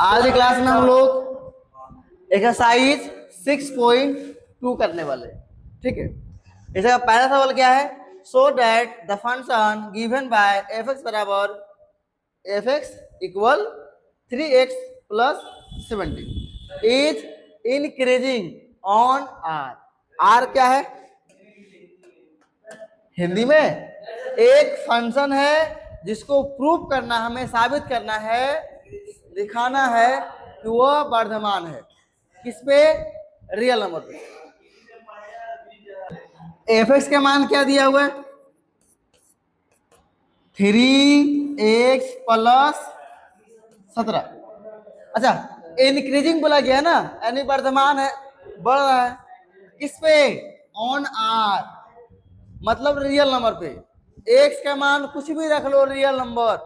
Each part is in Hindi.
आज की क्लास में हम लोग एक्सरसाइज 6.2 करने वाले हैं। ठीक है, इसका पहला सवाल क्या है? So that the function given by f x बराबर f x equal 3x plus 70 is increasing on R. R क्या है हिंदी में? एक फंक्शन है जिसको प्रूव करना, हमें साबित करना है, दिखाना है कि वह वर्धमान है। किस पे? रियल नंबर पे। एफ एक्स का मान क्या दिया हुआ है? 3x plus 17। अच्छा, इंक्रीजिंग बोला गया ना, यानी वर्धमान है, बढ़ रहा है। किस पे? ऑन आर, मतलब रियल नंबर पे। एक्स का मान कुछ भी रख लो, रियल नंबर,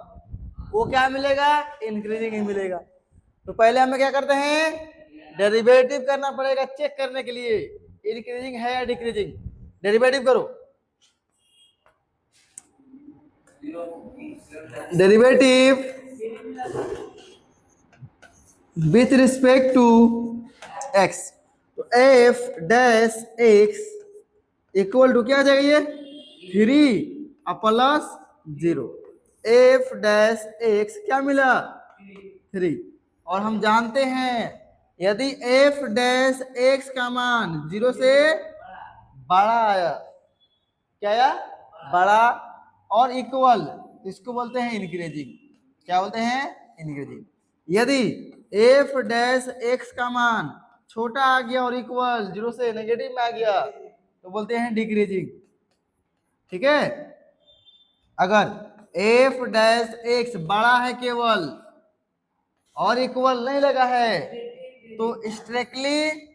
वो क्या मिलेगा? इंक्रीजिंग ही मिलेगा। तो पहले हमें क्या करते हैं? डेरिवेटिव करना पड़ेगा चेक करने के लिए इंक्रीजिंग है या डिक्रीजिंग। डेरिवेटिव करो। Derivative with respect to x, तो f dash x equal to क्या आ जाएगा? ये 3 प्लस 0। एफ डैश एक्स क्या मिला? 3। और हम जानते हैं यदि एफ डैश एक्स का मान 0 से बड़ा आया, क्या आया? बड़ा और इक्वल, इसको बोलते हैं इंक्रीजिंग। क्या बोलते हैं? इंक्रीजिंग। यदि एफ डैश एक्स का मान छोटा आ गया और इक्वल 0 से नेगेटिव में आ गया तो बोलते हैं डिक्रीजिंग। ठीक है, अगर एफ डैश एक्स बड़ा है केवल और इक्वल नहीं लगा है तो स्ट्रिक्टली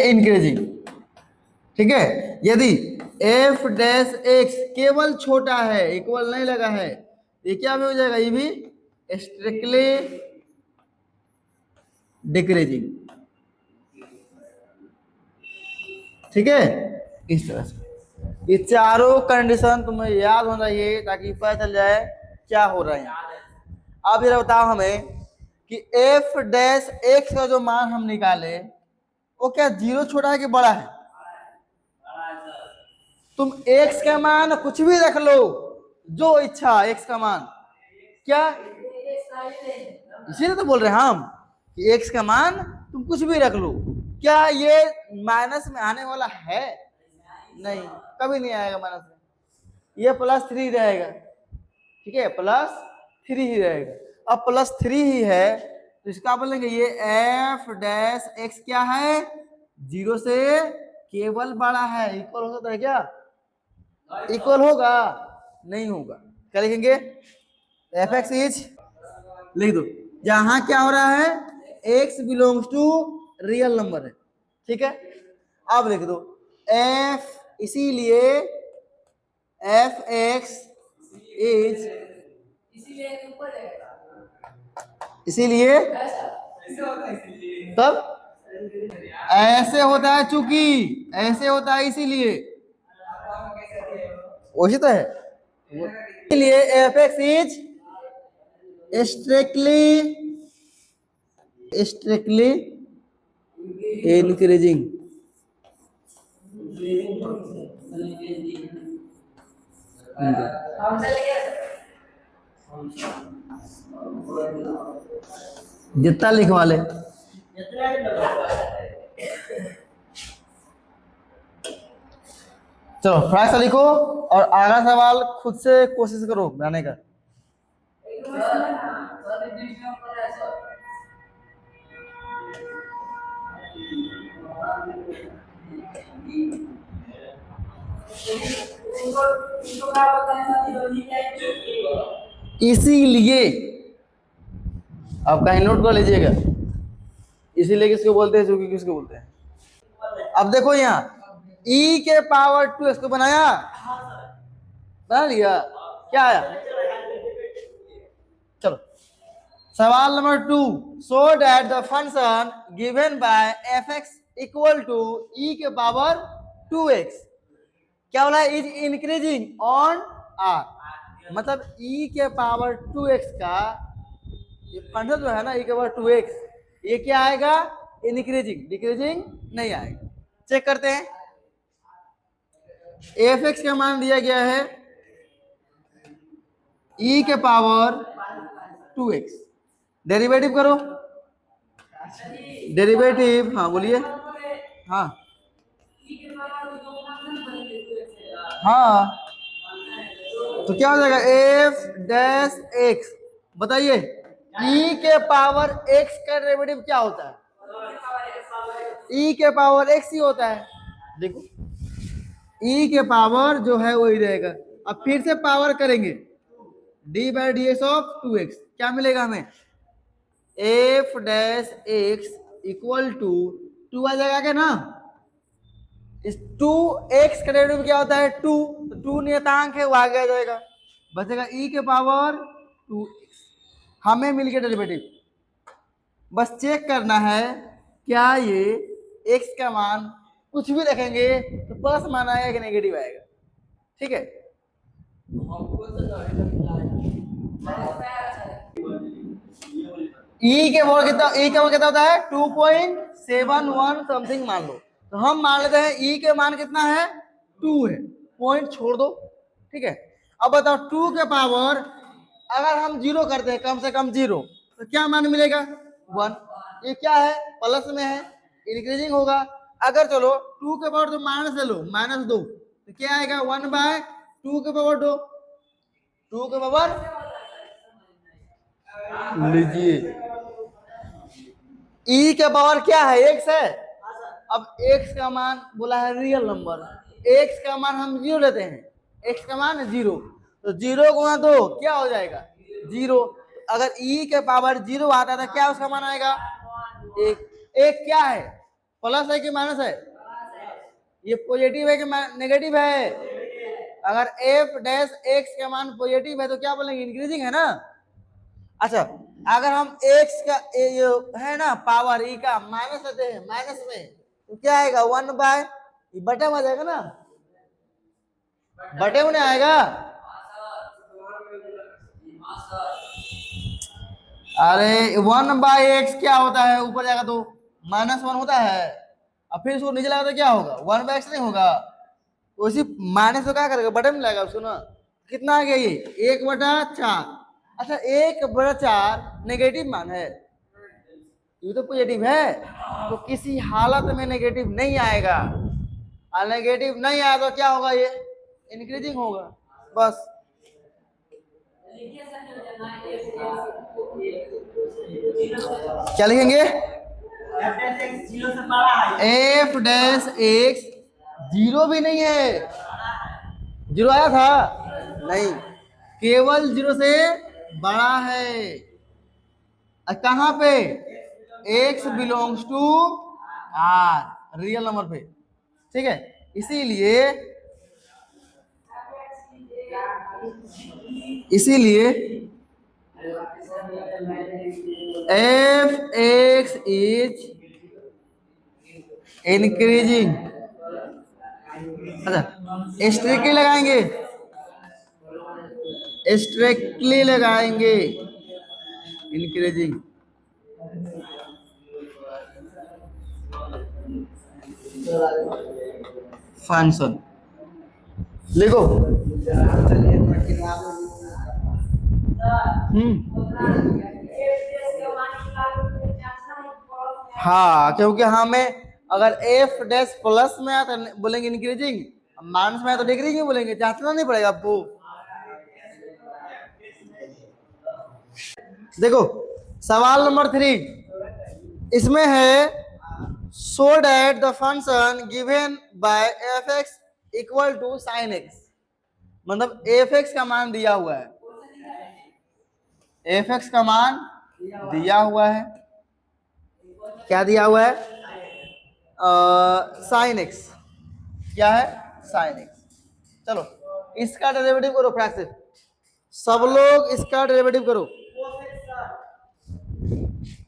इंक्रीजिंग। ठीक है, यदि एफ डैश एक्स केवल छोटा है, इक्वल नहीं लगा है, ये क्या भी हो जाएगा? ये भी स्ट्रिक्टली डिक्रीजिंग। ठीक है, इस तरह से ये चारों कंडीशन तुम्हें याद होना चाहिए ताकि पता चल जाए क्या हो रहा है। अब ये बताओ हमें कि एफ डैश एक्स का जो मान हम निकाले वो क्या 0 छोटा है कि बड़ा है? तुम एक्स का मान कुछ भी रख लो, जो इच्छा एक्स का मान, क्या? इसीलिए तो बोल रहे हैं हम कि एक्स का मान तुम कुछ भी रख लो। क्या ये माइनस में आने वाला है? नहीं, कभी नहीं आएगा माइनस में। ये +3 रहेगा। ठीक है, +3 ही रहेगा। अब +3 ही है तो इसका बोलेंगे ये एफ डैश एक्स क्या है? 0 से केवल बड़ा है। इक्वल हो सकता है क्या? इक्वल होगा? नहीं होगा। क्या लिखेंगे? एफ एक्स इज, लिख दो, जहां क्या हो रहा है? X belongs to real number है। ठीक है, अब लिख दो एफ, इसीलिए एफ एक्स इज, इसीलिए तब ऐसे होता है, चूंकि ऐसे होता है इसीलिए, वही तो है। इसलिए F x is strictly increasing. जितना लिखवा ले। चलो थोड़ा सा लिखो और आगा सवाल खुद से कोशिश करो बनाने का। इसीलिए आप कहीं नोट कर लीजिएगा, इसीलिए किसको बोलते हैं, चूंकि किसको बोलते हैं। अब देखो यहाँ e के पावर 2 इसको बनाया, बना लिया, क्या आया? चलो सवाल number 2, so that the function given by f x equal to e के पावर 2x क्या बोला? Is increasing on R. मतलब e के पावर 2x का ये फंक्शन जो है ना, e के पावर 2x, ये क्या आएगा? इंक्रीजिंग, डिक्रीजिंग नहीं आएगा। चेक करते हैं। f(x) का मान दिया गया है e के पावर 2x, डेरिवेटिव करो। डेरिवेटिव, हाँ बोलिए। हाँ हाँ, तो क्या हो जाएगा? F dash x. बताइए e के पावर x का डेरिवेटिव क्या होता है? e के पावर x ही होता है। देखो e के पावर जो है वही रहेगा। अब फिर से पावर करेंगे, d by d x of 2x, क्या मिलेगा हमें? F dash x equal to 2 आ जाएगा क्या ना? इस 2x का डेरिवेटिव क्या होता है? 2, तो 2 नियतांक है, वो आगे आ जाएगा, बचेगा e के पावर 2x। हमें मिल गया डेरिवेटिव। बस चेक करना है क्या ये x का मान कुछ भी रखेंगे तो प्लस मान आएगा कि नेगेटिव आएगा। ठीक है, e के पावर कितना, e के पावर कितना होता है? 2.71 समथिंग मान लो। तो हम मान लेते हैं e के मान कितना है? 2 है, पॉइंट छोड़ दो। ठीक है, अब बताओ 2 के पावर अगर हम 0 करते हैं, कम से कम 0, तो क्या मान मिलेगा? 1। ये क्या है? प्लस में है, इंक्रीजिंग होगा। अगर चलो 2 के पावर तो माइनस ले लो, -2, तो क्या आएगा? 1/2 के पावर 2, 2 के पावर लीजिए। e के पावर क्या है? x है। अब x का मान बोला है रियल नंबर, x का मान हम 0 लेते हैं, x का मान 0, तो 0 गुणा 2 क्या हो जाएगा? 0। अगर e के पावर 0 आता है तो क्या उसका मान आएगा? 1। एक क्या है? प्लस है कि माइनस है? ये पॉजिटिव है कि नेगेटिव है? अगर f डैश x का मान पॉजिटिव है तो क्या बोलेंगे? इंक्रीजिंग है ना। अच्छा, अगर हम x का ये है ना पावर e का माइनस लेते हैं, माइनस में, तो क्या आएगा? 1/, बटे में आ जाएगा ना, बटे में आएगा। अरे 1/x क्या होता है? ऊपर जाएगा तो -1 होता है, और फिर उसको नीचे लगा तो क्या होगा? 1/x नहीं होगा। तो उसी माइनस को क्या करेगा? बटे में लाएगा उसको ना। कितना आ गया ये? 1/4। अच्छा, 1/4 नेगेटिव मान है, ये तो पॉजिटिव है, तो किसी हालत में नेगेटिव नहीं आएगा। और नेगेटिव नहीं आया तो क्या होगा? ये इंक्रीजिंग होगा। बस क्या लिखेंगे? एफ डैश एक्स 0 भी नहीं है। 0 आया था? नहीं, केवल 0 से बड़ा है। कहाँ पे? x belongs to r, real number पे। ठीक है, इसीलिए इसीलिए एफ एक्स इज इंक्रीजिंग। अच्छा, स्ट्रिक्टली लगाएंगे, स्ट्रिक्टली लगाएंगे इंक्रीजिंग। फंक्शन लिखो। हाँ, क्योंकि हमें अगर एफ डैश प्लस में आया तो बोलेंगे इंक्रीजिंग, माइनस में आया तो डिक्रीजिंग बोलेंगे। जांचना नहीं पड़ेगा आपको। देखो सवाल नंबर 3, इसमें है so that the function given by f(x) equal to sin x। मतलब f(x) का मान दिया हुआ है, f(x) का मान दिया हुआ है, क्या दिया हुआ है? sin x। क्या है? sin x। चलो इसका डेरिवेटिव करो फटाक से, सब लोग इसका डेरिवेटिव करो।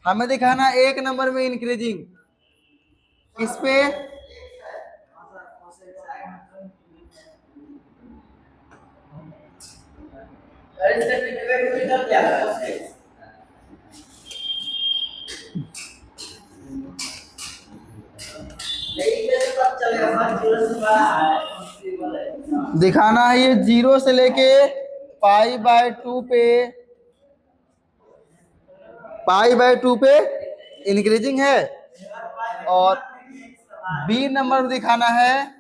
हमें दिखाना एक नंबर में इंक्रीजिंग, किस पे? दिखाना है ये 0 से लेके π/2 पे, π/2 पे इंक्रीजिंग है, और बी नंबर में दिखाना है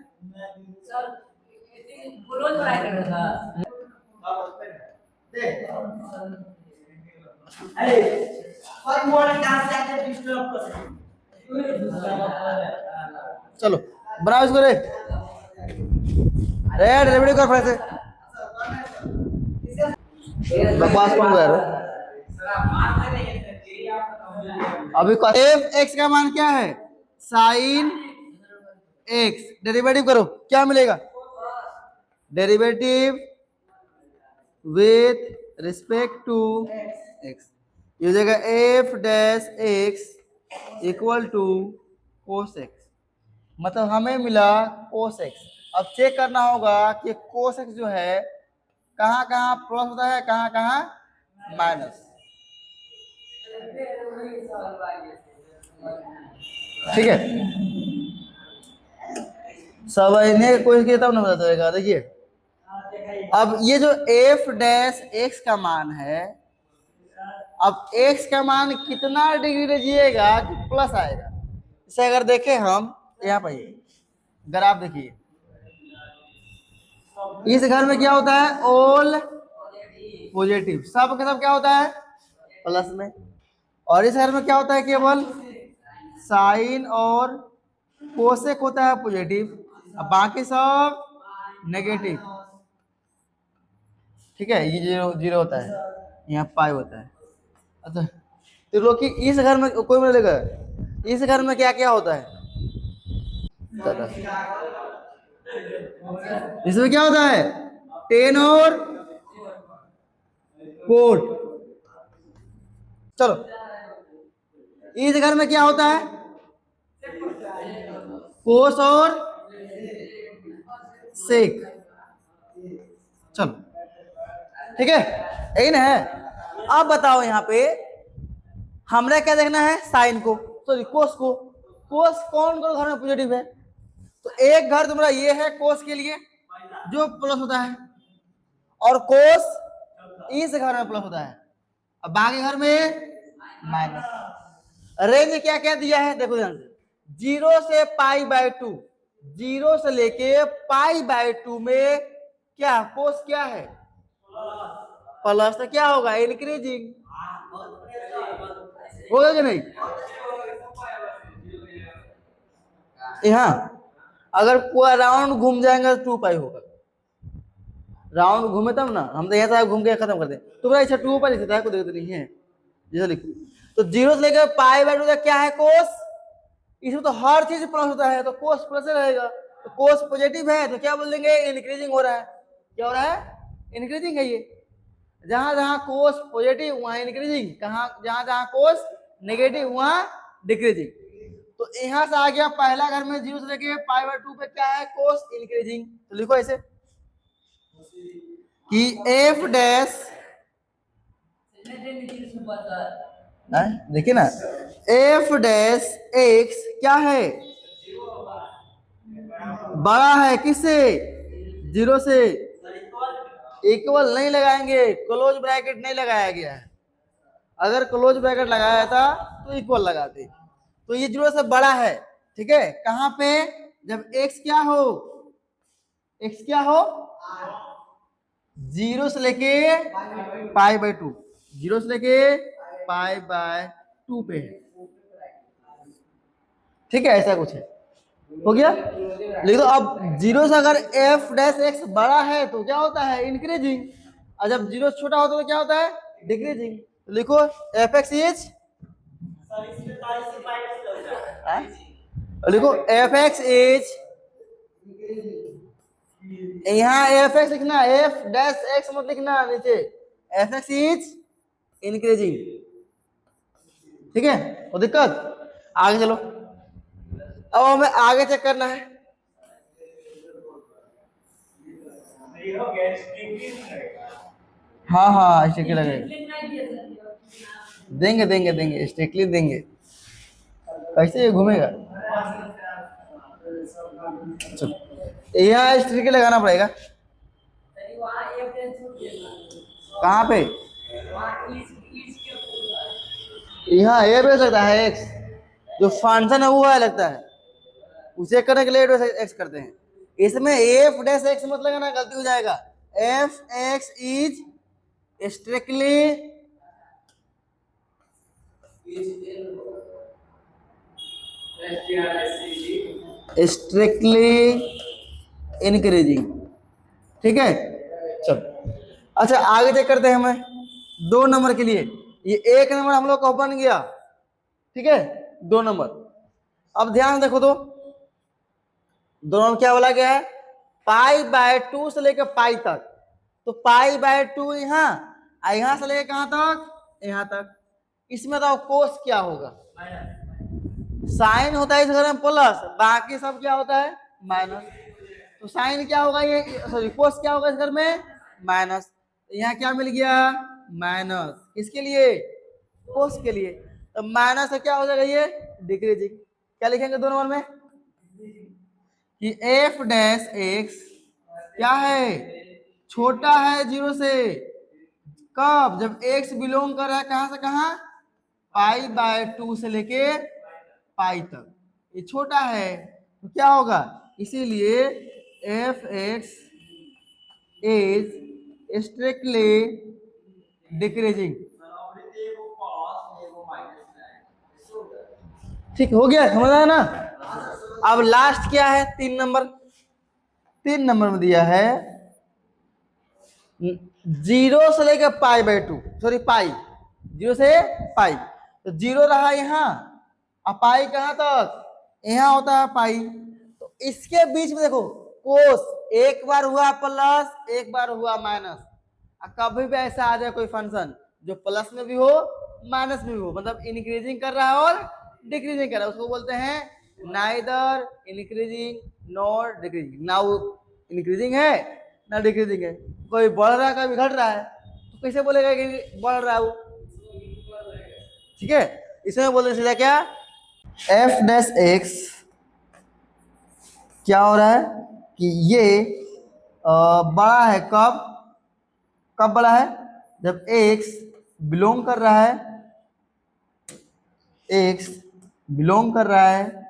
चलो बनाओ इसको रे, रेड रेवड़ी कर फिर से, बकवास कौन कर रहा है? अभी एफ एक्स का मान क्या है? साइन एक्स, डेरिवेटिव करो क्या मिलेगा? Derivative with respect to x, ये हो जाएगा f dash x equal to cos x, मतलब हमें मिला कोस एक्स। अब चेक करना होगा कि कोस एक्स जो है कहाँ कहाँ प्लस होता है, कहाँ कहाँ माइनस। ठीक है, सब इन्हें कोई किया तब ना पता चलेगा। देखिए अब ये जो एफ डैश एक्स का मान है, अब एक्स का मान कितना डिग्री लीजिएगा कि प्लस आएगा? इसे अगर देखें हम यहाँ पर ग्राफ देखिए, इस घर में क्या होता है? ऑल पॉजिटिव, सब का सब क्या होता है? प्लस में। और इस घर में क्या होता है? केवल साइन और कोसेक होता है पॉजिटिव, अब बाकी सब नेगेटिव। ठीक है, ये जीरो जीरो होता है, यहाँ पाई होता है। अच्छा तो लोग कि इस घर में कोई मिलेगा, इस घर में क्या क्या होता है? इसमें क्या होता है? टेन और कोट। चलो इस घर में क्या होता है? कोस और सेक। चलो ठीक है, यही ना है। अब बताओ यहाँ पे हमने क्या देखना है? साइन को, सॉरी कोस को। कोस कौन कौन घर में पॉजिटिव है? तो एक घर तुम्हारा ये है कोस के लिए जो प्लस होता है, और कोस इस घर में प्लस होता है, अब बाकी घर में माइनस। रेंज क्या क्या दिया है देखो ध्यान से, 0 से π/2, 0 से लेके π/2 में क्या कोस क्या है? प्लस। तो क्या होगा? इंक्रीजिंग होगा कि नहीं? यहाँ अगर पूरा राउंड घूम जाएगा तो 2 पाई होगा, राउंड घूमे तब ना, हम तो यहाँ से घूम के खत्म कर दे। तुम्हारा इच्छा 2 पाई लिखता है, कोई दिक्कत नहीं है जैसा लिखो। तो 0 से लेकर π/2 तक क्या है? कोस। इसमें तो हर चीज प्लस होता है, तो कोस प्लस रहेगा। तो कोस पॉजिटिव है तो क्या बोल देंगे? इंक्रीजिंग हो रहा है। क्या हो रहा है? इंक्रीजिंग है। ये जहां जहां कोस पॉजिटिव वहां इंक्रीजिंग, कहां जहां जहां कोस नेगेटिव वहां डिक्रीजिंग। तो यहां से आ गया पहला घर में 0 से लेके π/2 पे क्या है? कोस इंक्रीजिंग। तो लिखो ऐसे कि एफ डैश, देखिए ना, एफ डैश एक्स क्या है? बड़ा है किससे? 0 से। इक्वल नहीं लगाएंगे, क्लोज ब्रैकेट नहीं लगाया गया है। अगर क्लोज ब्रैकेट लगाया था तो इक्वल लगाते। तो ये 0 से बड़ा है। ठीक है, कहां पे? जब x क्या हो? x क्या हो? 0 से लेके π/2, 0 से लेके π/2 पे है। ठीक है, ऐसा कुछ है। हो गया, लिख दो। अब 0 से अगर एफ डैश एक्स बड़ा है तो क्या होता है? इंक्रीजिंग, और जब 0 छोटा होता है तो क्या होता है? डिक्रीजिंग। तो लिखो एफ एक्स इज, लिखो एफ एक्स इज, यहाँ एफ एक्स लिखना, एफ डैश एक्स मत लिखना नीचे, एफ एक्स इज इंक्रीजिंग। ठीक है, वो दिक्कत। आगे चलो, अब हमें आगे चेक करना है। हाँ हाँ स्ट्रिक्टली लगेगा, देंगे देंगे देंगे स्ट्रिक्टली देंगे। कैसे ये घूमेगा? चलो, यहाँ स्ट्रिक्टली लगाना पड़ेगा। कहाँ पे? यहाँ ए पे सकता है एक्स, जो फंक्शन है वो है लगता है, उसे करने के लिए एक्स करते हैं। इसमें एफ डैश एक्स मत लगाना, गलती हो जाएगा। F x is strictly increasing. ठीक है, चलो अच्छा आगे चेक करते हैं हमें 2 नंबर के लिए। ये 1 नंबर हम लोग का बन गया, ठीक है, 2 नंबर। अब ध्यान देखो तो दोनों में क्या बोला गया है? π/2 से लेकर पाई तक। तो π/2 यहाँ, यहाँ से लेकर कहां तक? यहाँ तक। इसमें तो कोस क्या होगा? साइन होता है इस घर में प्लस, बाकी सब क्या होता है? माइनस। तो साइन क्या होगा ये, सॉरी कोस क्या होगा इस घर में? माइनस। यहाँ क्या मिल गया? माइनस। किसके लिए? कोस के लिए। तो माइनस से क्या हो जाएगा ये? डिक्रीजिंग। क्या लिखेंगे 2 नंबर में? कि एफ डैश एक्स क्या है? छोटा है 0 से। कब? जब एक्स बिलोंग कर रहा है कहां से कहां? π/2 से लेके पाई तक। ये छोटा है तो क्या होगा? इसीलिए f x is strictly decreasing. ठीक हो गया, समझ आया ना? अब लास्ट क्या है? 3 नंबर। 3 नंबर में दिया है 0 से लेकर π/2, सॉरी पाई, 0 से पाई। तो 0 रहा यहाँ, अब पाई कहां तक? यहाँ होता है पाई। तो इसके बीच में देखो कोस एक बार हुआ प्लस, एक बार हुआ माइनस। कभी भी ऐसा आ जाए कोई फंक्शन जो प्लस में भी हो माइनस में भी हो, मतलब इंक्रीजिंग कर रहा है और डिक्रीजिंग कर रहा है, उसको बोलते हैं नाइदर इंक्रीजिंग नॉर डिक्रीजिंग। ना वो इंक्रीजिंग है ना डिक्रीजिंग है, कोई बढ़ रहा है कभी घट रहा है, तो कैसे बोलेगा कि बढ़ रहा है वो? ठीक है, इसमें बोलते सीधा क्या? एफ डैश एक्स क्या हो रहा है कि ये बड़ा है। कब? कब बड़ा है? जब एक्स बिलोंग कर रहा है, एक्स बिलोंग कर रहा है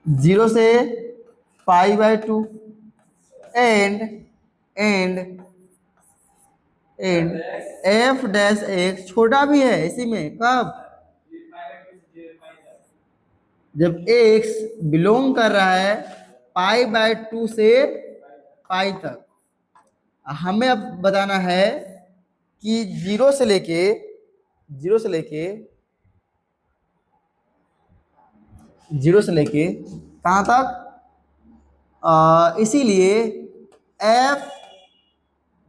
0 से π/2 एंड एफ डैश एक्स छोटा भी है इसी में। कब? जब एक्स बिलोंग कर रहा है π/2 से पाई तक। हमें अब बताना है कि 0 से लेके जीरो से लेके कहां तक? इसीलिए एफ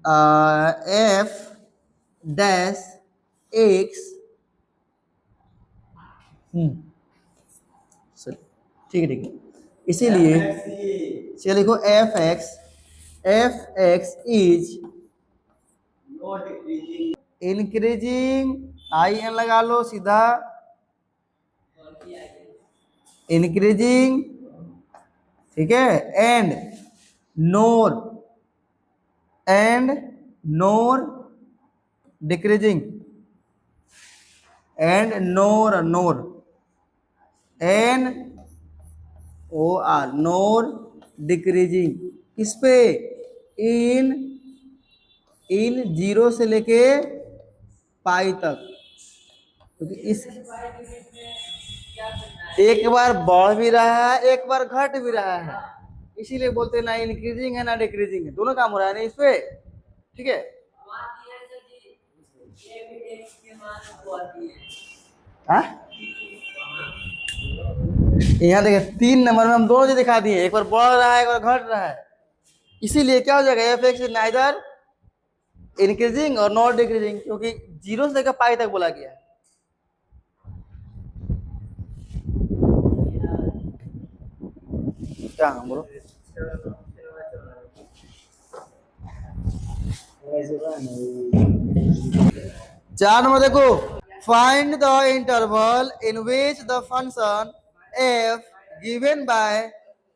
एफ डैश एक्स, ठीक है ठीक है, इसीलिए चलिए लिखो f x is increasing, i n लगा लो सीधा, इंक्रीजिंग, ठीक है, and nor decreasing, and nor decreasing. किस पे? इन 0 से लेके पाई तक। क्योंकि इस एक बार बढ़ भी रहा है एक बार घट भी रहा है, इसीलिए बोलते हैं ना इंक्रीजिंग है ना डिक्रीजिंग है, दोनों काम हो रहा है ना इस पे। ठीक है, यहाँ देखिए 3 नंबर में हम दोनों चीज दिखा दिए, एक बार बढ़ रहा है एक बार घट रहा है, इसीलिए क्या हो जाएगा? F x is neither increasing और नॉट डिक्रीजिंग, क्योंकि 0 से लेकर पाई तक बोला गया है। क्या बोलो? चार नंबर देखो, find the interval in which the function f given by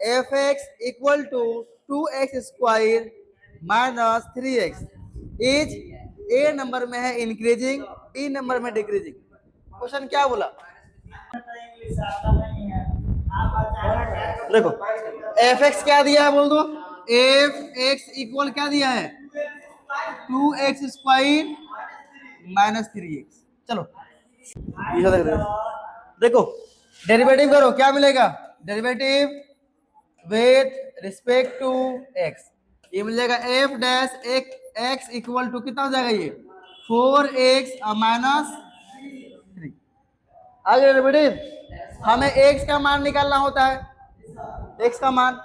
f x equal to 2x² minus 3x is a number में है इंक्रीजिंग, बी नंबर में डिक्रीजिंग। क्वेश्चन क्या बोला? देखो एफ एक्स क्या दिया है बोल दो, एफ एक्स इक्वल क्या दिया है 2x² माइनस 3x। चलो देखो डेरिवेटिव करो, क्या मिलेगा? Derivative with respect to x, ये मिल जाएगा f dash x equal to कितना हो जाएगा ये 4x माइनस 3। आगे डेरिवेटिव हमें x का मान निकालना होता है, x का मान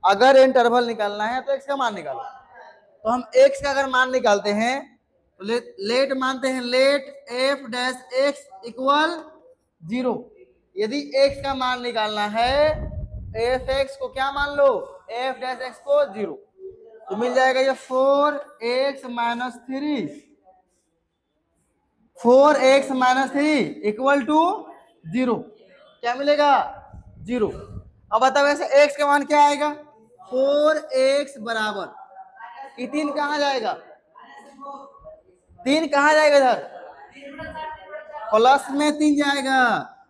अगर इंटरवल निकालना है तो x का मान निकालो। तो हम x का अगर मान निकालते हैं तो लेट मानते हैं, let f dash x equal 0। यदि x का मान निकालना है एफ एक्स को क्या मान लो, एफ डैश एक्स को 0, तो मिल जाएगा ये 4x minus 3, 4x minus 3 equal to 0। क्या मिलेगा 0। अब बताओ ऐसे x का मान क्या आएगा 4x बराबर, ये 3 कहाँ जाएगा, 3 कहाँ जाएगा इधर, प्लस में 3 जाएगा।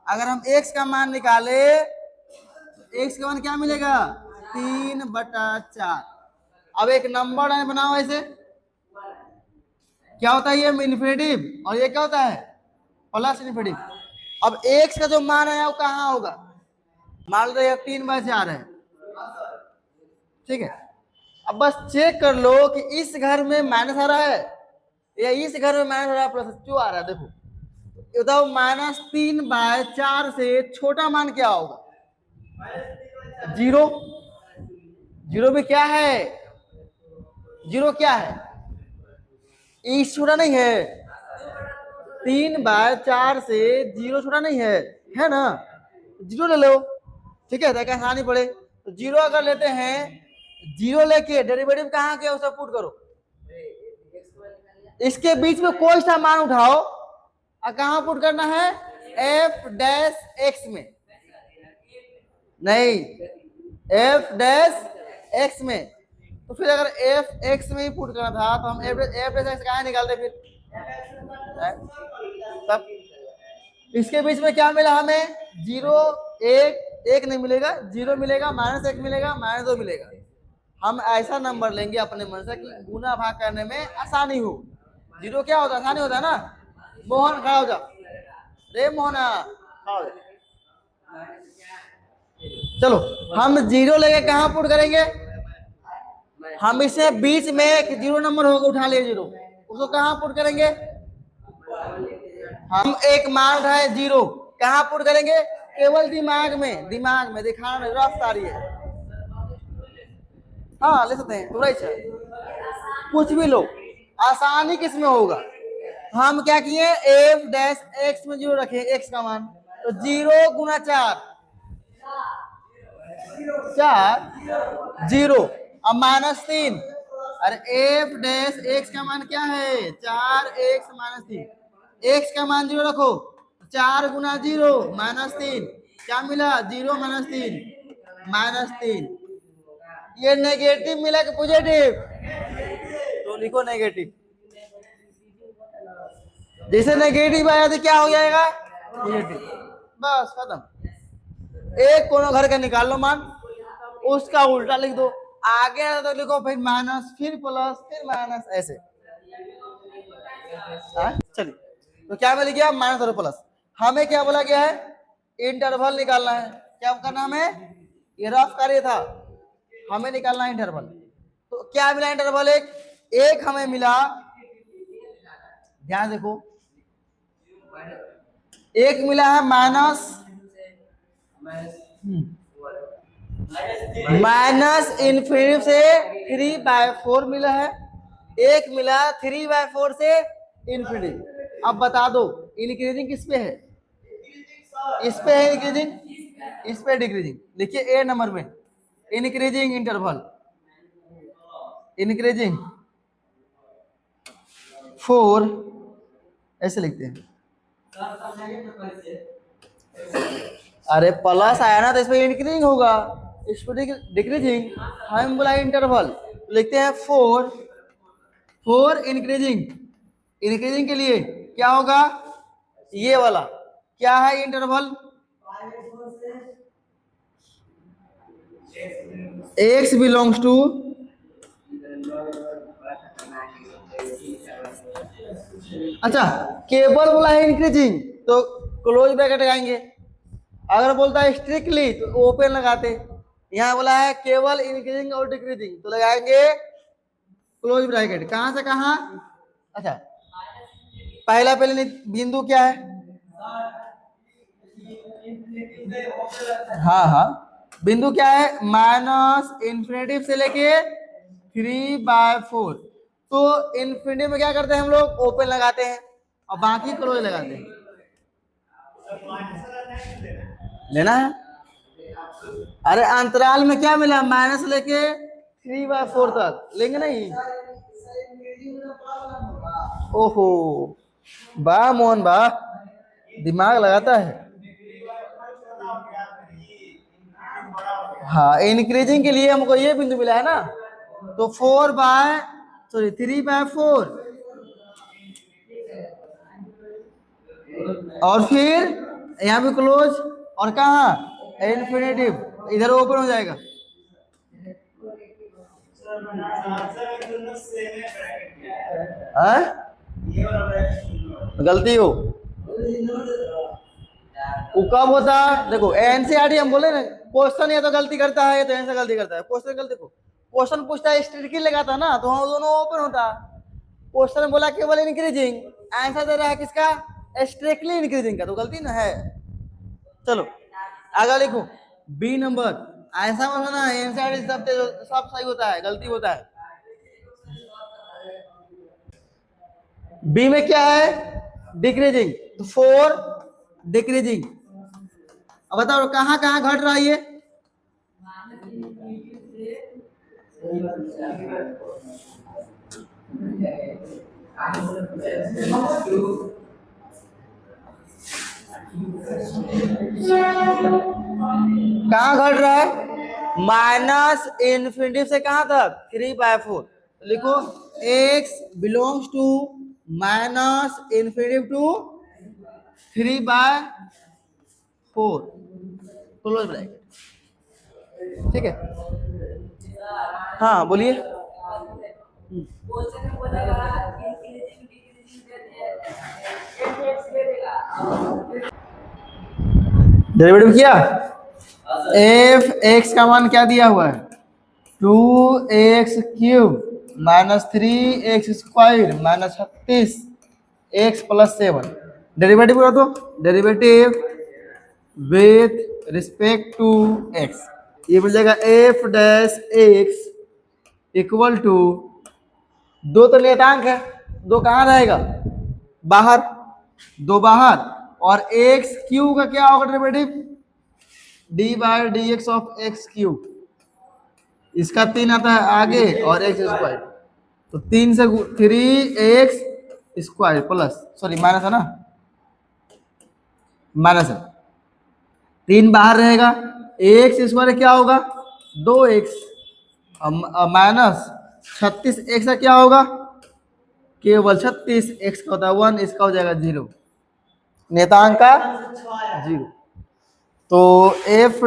अगर हम x का मान निकाले तो x का मान क्या मिलेगा 3/4। अब एक नंबर है बनाओ ऐसे, क्या होता है ये इन्फिनिटिव और ये क्या होता है प्लस इन्फिनिटिव। अब x का जो मान है वो कहाँ होगा, मान लो ये 3/4 है, ठीक है। अब बस चेक कर लो कि इस घर में माइनस आ रहा है या इस घर में माइनस आ रहा है प्लस क्यों आ रहा है। देखो बताओ -3/4 से छोटा मान क्या होगा 0। 0 भी क्या है, 0 क्या है, इस छोटा नहीं है, 3/4 से 0 छोटा नहीं है ना, 0 ले लो, ठीक है, ताकि आसानी पड़े। तो 0 अगर लेते हैं, 0 लेके डेरिवेटिव कहाँ के उसे पुट करो, इसके बीच में कोई सा मान उठाओ और कहाँ पुट करना है एफ डैश एक्स में, नहीं एफ डैश एक्स में। तो फिर अगर एफ एक्स में ही पुट करना था तो हम एफ डैश एक्स कहाँ निकालते फिर, तब इसके बीच में क्या मिला हमें 0 1 नहीं मिलेगा, 0 मिलेगा, -1 मिलेगा, -2 मिलेगा। हम ऐसा नंबर लेंगे अपने मन से कि गुना भाग करने में आसानी हो। 0 क्या होता है, आसानी होता है ना। मोहन खड़ा हो जा, रे मोहना खड़ा हो जा। चलो हम 0 लेके कहाँ पुट करेंगे, हम इसे बीच में एक 0 नंबर होगा उठा लिए 0, उसको कहाँ पुट करेंगे, हम एक मान उठाए 0 कहाँ पुट करेंगे, केवल दिमाग में, दिमाग में दिखाना रफ्त आ रही है। हाँ ले सकते हैं, थोड़ा इच्छा कुछ भी लो, आसानी किस में होगा। हम क्या किए एफ डैश एक्स में 0 रखे, एक्स का मान तो 0 गुना 4 0 अब -3, अरे एफ डैश एक्स का मान क्या है 4x -3, एक्स का मान 0 रखो, 4 गुना 0 -3, क्या मिला 0 -3 -3। ये नेगेटिव मिला कि पॉजिटिव, तो लिखो नेगेटिव। जैसे नेगेटिव आया तो क्या हो जाएगा पॉजिटिव, बस खत्म। एक कोनो घर का निकाल लो मान, उसका उल्टा लिख दो, आगे तो लिखो फिर माइनस फिर प्लस फिर माइनस ऐसे। चलिए तो क्या मिल गया माइनस और प्लस। हमें क्या बोला गया है इंटरवल निकालना है, क्या करना हमें, ये रफ कार्य था, हमें निकालना है इंटरवल। तो क्या मिला इंटरवल, एक हमें मिला, ध्यान देखो, एक मिला है -इन्फिनिटी से 3/4 मिला है, एक मिला 3/4 से इन्फिनिटी। अब बता दो इंक्रीजिंग किस पे है, इस पे है इंक्रीजिंग, इस पे डिक्रीजिंग। देखिए ए नंबर में इंक्रीजिंग इंटरवल, इंक्रीजिंग 4 ऐसे लिखते हैं। अरे प्लस आया ना तो इसमें इंक्रीजिंग होगा, इस पर डिक्रीजिंग। हम बोला इंटरवल, लिखते हैं 4 इंक्रीजिंग। इंक्रीजिंग के लिए क्या होगा, ये वाला क्या है इंटरवल, x बिलोंग्स टू, अच्छा केवल बोला है इंक्रीजिंग तो क्लोज ब्रैकेट लगाएंगे, अगर बोलता है स्ट्रिक्टली तो ओपन लगाते। यहाँ बोला है केवल इंक्रीजिंग और डिक्रीजिंग तो लगाएंगे क्लोज ब्रैकेट। कहां से कहां, अच्छा पहले बिंदु क्या है, हाँ हाँ बिंदु क्या है, माइनस इन्फिनेटिव से लेके 3/4। तो इन्फिनेटिव में क्या करते हैं हम लोग, ओपन लगाते हैं और बाकी क्लोज लगाते हैं। लेना है, अरे अंतराल में क्या मिला, माइनस लेके 3/4 तक लेंगे नहीं। ओहो वाह मोहन वाह, दिमाग लगाता है। हाँ इंक्रीजिंग के लिए हमको ये बिंदु मिला है ना, तो 3/4 और फिर यहाँ भी क्लोज, और कहा इन्फिनेटिव, इधर ओपन हो जाएगा। गलती हो वो कब होता, देखो एनसीईआरटी हम बोले ना, क्वेश्चन या तो गलती करता है या तो आंसर गलती करता है। क्वेश्चन गलती, देखो क्वेश्चन पूछता है स्ट्रिक्टली लगाता ना तो हम दोनों ओपन होता, क्वेश्चन बोला केवल इंक्रीजिंग, आंसर दे रहा है किसका, स्ट्रिक्टली इंक्रीजिंग का, तो गलती ना है। चलो आगे लिखो, बी नंबर, ऐसा मत होना एनसीईआरटी सब सही होता है, गलती होता है। बी में क्या है, डिक्रीजिंग, तो 4 डिक्रीजिंग। अब बताओ कहां कहां घट रहा है ये, कहां घट रहा है, माइनस इन्फिनिटी से कहां तक, 3/4। लिखो x belongs to minus infinity to 3/4 close bracket, ठीक है। हाँ बोलिए, डेरिवेटिव किया, एफ एक्स का मान क्या दिया हुआ है, 2x³ -3x² -36x+7। डेरिवेटिव करो तो, derivative with respect to x, ये मिल जाएगा f'(x) इक्वल टू, दो तो नियतांक है, दो कहाँ रहेगा, बाहर, दो बाहर, और x³ का क्या होगा डेरिवेटिव, d/dx ऑफ x³, इसका 3 आता है आगे और x², तो 3 से 3x² प्लस, सॉरी माइनस है ना, माइनस है, 3 बाहर रहेगा, x² क्या होगा 2x माइनस 36x का क्या होगा, केवल 36, x का होता है 1, इसका हो जाएगा 0, नेतांक का 0। तो f'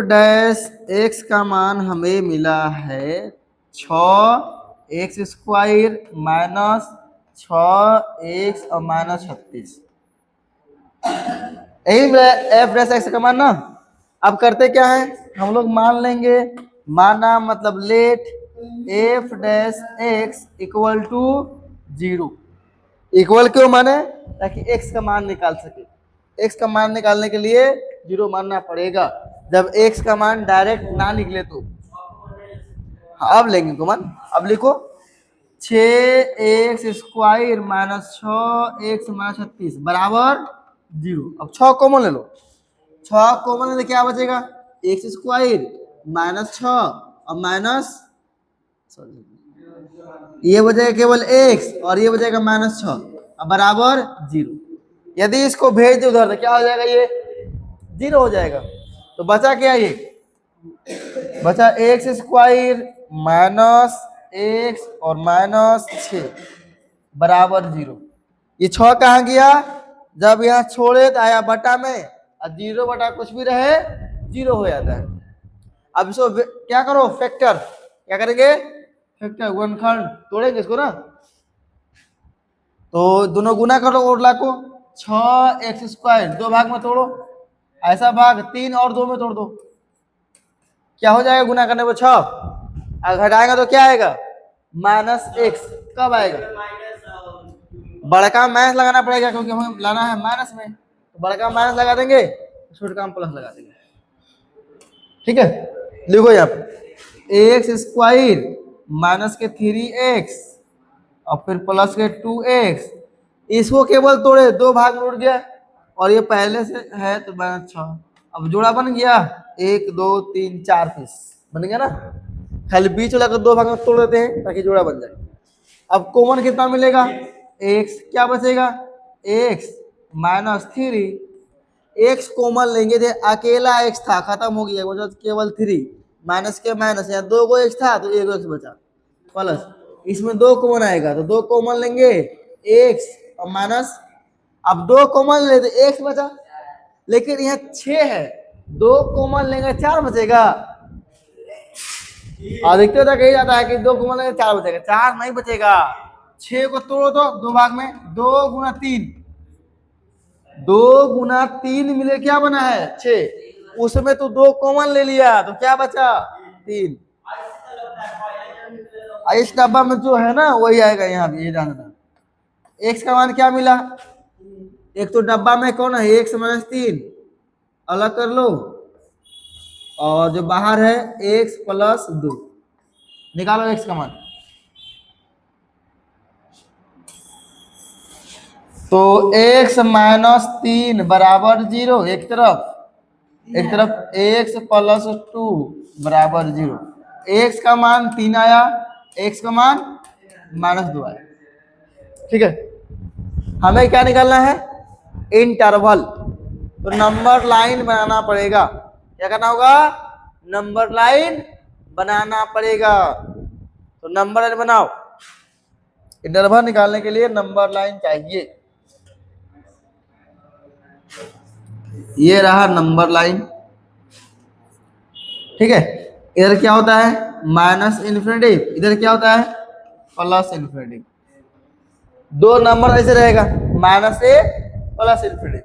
का मान हमें मिला है 6x² -6x और -36, यही f' का मान ना। अब करते क्या है, हम लोग मान लेंगे, माना मतलब let f' equal to 0, equal क्यों माने, ताकि x का मान निकाल सके, x का मान निकालने के लिए 0 मानना पड़ेगा, जब x का मान डायरेक्ट ना निकले तो। अब लेंगे कॉमन, अब लिखो 6x² -6x -36 बराबर 0। अब 6 कॉमन ले लो, 6 कॉमन लेने क्या बचेगा, x² -6 और माइनस, ये बचेगा केवल x और ये बचेगा -6, बराबर 0। यदि इसको भेज दो उधर तो क्या हो जाएगा, ये 0 हो जाएगा। तो बचा क्या, ये बचा एक्स स्क्वायर माइनस एक्स और माइनस 6 बराबर 0। ये 6 कहाँ गया, जब यहाँ छोड़े तो आया बटा में, और 0 बटा कुछ भी रहे 0 हो जाता है। अब इसको क्या करो, फैक्टर, क्या करेंगे, फैक्टर गुणनखंड तोड़ेंगे इसको ना, तो दोनों गुना करो और लाखों 6x² 2 भाग में तोड़ो, ऐसा भाग 3 और 2 में तोड़ दो, क्या हो जाएगा, गुना करने पर 6, अगर घटाएगा तो क्या आएगा, -x। कब आएगा, बड़का माइनस लगाना पड़ेगा क्योंकि हमें लाना है माइनस में, तो बड़का माइनस लगा देंगे, छोटा में प्लस लगा देंगे। ठीक है, लिखो यहाँ पे x² माइनस के 3x और फिर प्लस के 2x, इसको केवल तोड़े 2 भाग में उड़ गया, और ये पहले से है तो -6। अब जोड़ा बन गया, 1 2 3 4 पीस बन गया ना, खाली बीच वाला को 2 भाग में तोड़ देते हैं ताकि जोड़ा बन जाए। अब कॉमन कितना मिलेगा, x, क्या बचेगा, x -3, x कॉमन लेंगे थे, अकेला x था खत्म हो गया, बचा केवल 3, माइनस के माइनस, यहाँ 2 को x था तो 1 x बचा, प्लस इसमें 2 कॉमन आएगा तो 2 कॉमन लेंगे, x और माइनस, अब 2 कॉमन ले तो x बचा, लेकिन यहाँ 6 है, 2 कॉमन लेंगे 4 बचेगा, अधिकतर तक यही जाता है कि 2 कॉमन लेंगे 4 बचेगा, 4 नहीं बचेगा। 6 को तोड़ो तो 2 भाग में, 2 गुना 3, 2 गुना 3 मिले क्या बना है 6, उसमें तो 2 कॉमन ले लिया तो क्या बचा 3, इस डब्बा में जो है ना वही आएगा यहाँ भी, ये जानना। x का मान क्या मिला, एक तो डब्बा में कौन है, x -3 अलग कर लो, और जो बाहर है x + 2 निकालो x का मान, तो x -3 बराबर 0, एक तरफ x + 2 बराबर 0, x का मान 3 आया, x का मान -2 आया। ठीक है, हमें क्या निकालना है, इंटरवल, तो नंबर लाइन बनाना पड़ेगा, क्या करना होगा, नंबर लाइन बनाना पड़ेगा, तो नंबर लाइन बनाओ, इंटरवल निकालने के लिए नंबर लाइन चाहिए, ये रहा नंबर लाइन। ठीक है, इधर क्या होता है -∞, इधर क्या होता है +∞, 2 नंबर ऐसे रहेगा -a +∞।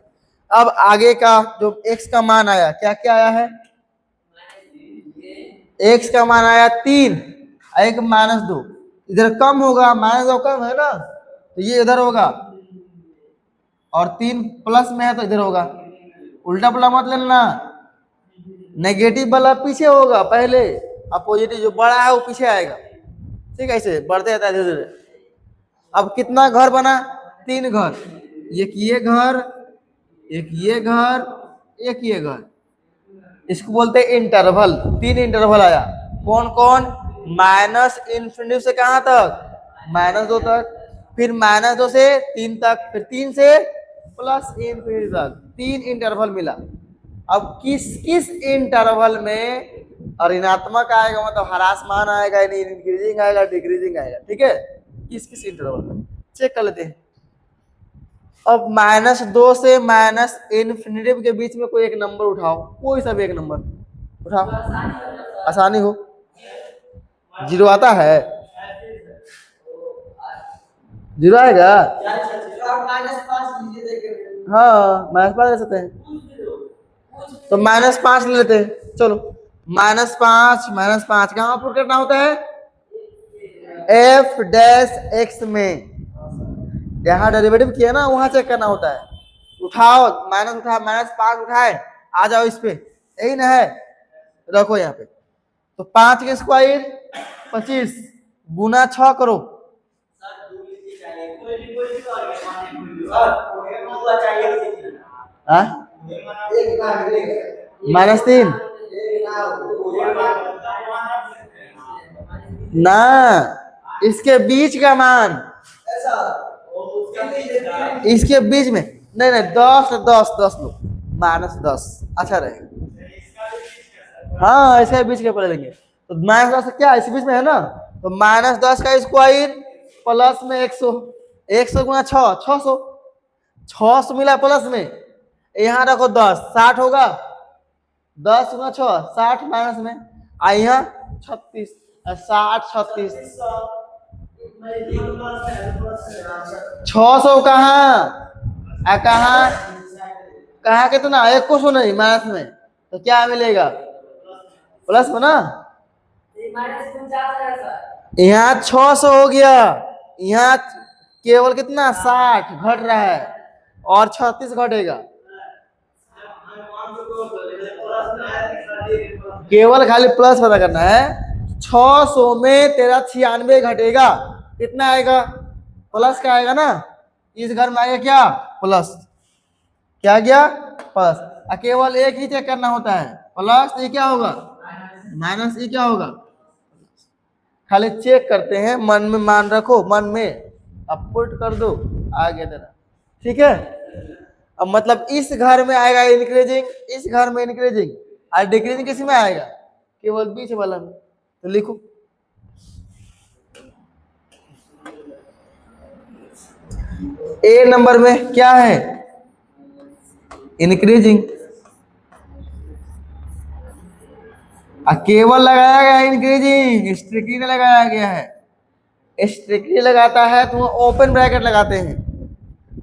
अब आगे का जो x का मान आया, क्या क्या आया है, x का मान आया 3, एक -2, इधर कम होगा, -2 कम है ना तो ये इधर होगा, और 3 प्लस में है तो इधर होगा, उल्टा पुल्टा मत लेना, नेगेटिव वाला पीछे होगा पहले, और पॉजिटिव जो बड़ा है वो पीछे आएगा। ठीक है, ऐसे बढ़ते रहता है धीरे धीरे। अब कितना घर बना, 3 घर, एक ये घर, एक ये घर, एक ये घर, इसको बोलते हैं इंटरवल। 3 इंटरवल आया, कौन कौन, -∞ से कहां तक, -2 तक, फिर -2 से 3 तक, फिर 3 से +∞ तक, 3 इंटरवल मिला। अब किस किस इंटरवल में ऋणात्मक आएगा, मतलब ह्रास मान आएगा, इंक्रीजिंग आएगा, डिक्रीजिंग आएगा। ठीक है, किस किस इंटरवल में चेक कर लेते हैं। अब -2 से -∞ के बीच में कोई एक नंबर उठाओ, कोई सा भी एक नंबर उठाओ, आसानी हो। 0 आता है, 0 आएगा, हाँ -5 ले सकते हैं, तो -5 ले लेते हैं। चलो -5 कहाँ पुट करना होता है, f' में, यहाँ डेरिवेटिव किया ना वहां चेक करना होता है। उठाओ, -5 उठाए, आ जाओ इस पे, यही ना है, रखो यहाँ पे, तो 5 के स्क्वायर 25 गुना 6 करो, -3 ना, इसके बीच का मान, इसके बीच में नहीं नहीं 10 लो, -10 अच्छा रहेगा। हाँ ऐसे बीच के पढ़ लेंगे तो -10 क्या इस बीच में है ना, तो -10 का स्क्वायर प्लस में 100, 100 गुना 6, 600, 600 मिला प्लस में, यहाँ रखो 10, 60 होगा, 10 गुना 6 60 माइनस में, यहाँ 36, 60 36, 600 कहाँ कहाँ कहाँ कितना, एक को सो नहीं माइनस में, तो क्या मिलेगा प्लस में ना, यहाँ 600 हो गया, यहाँ केवल कितना 60 घट रहा है और 36 घटेगा, केवल खाली प्लस पता करना है। 600 में तेरा 96 घटेगा, कितना आएगा प्लस का आएगा ना, इस घर में आएगा क्या प्लस, क्या गया प्लस, केवल एक ही चेक करना होता है, प्लस ये क्या होगा माइनस, ये क्या होगा, खाली चेक करते हैं, मन में मान रखो, मन में अब पुट कर दो, आ गया तेरा, ठीक है। अब मतलब इस घर में आएगा इंक्रीजिंग, इस घर में इंक्रीजिंग, और डिक्रीजिंग किस में आएगा, केवल बीच वाला में, तो लिखो ए नंबर में क्या है इंक्रीजिंग, केवल लगाया गया है इंक्रीजिंग, स्ट्रिक्टली नहीं लगाया गया है, स्ट्रिक्टली लगाता है तो ओपन ब्रैकेट लगाते हैं,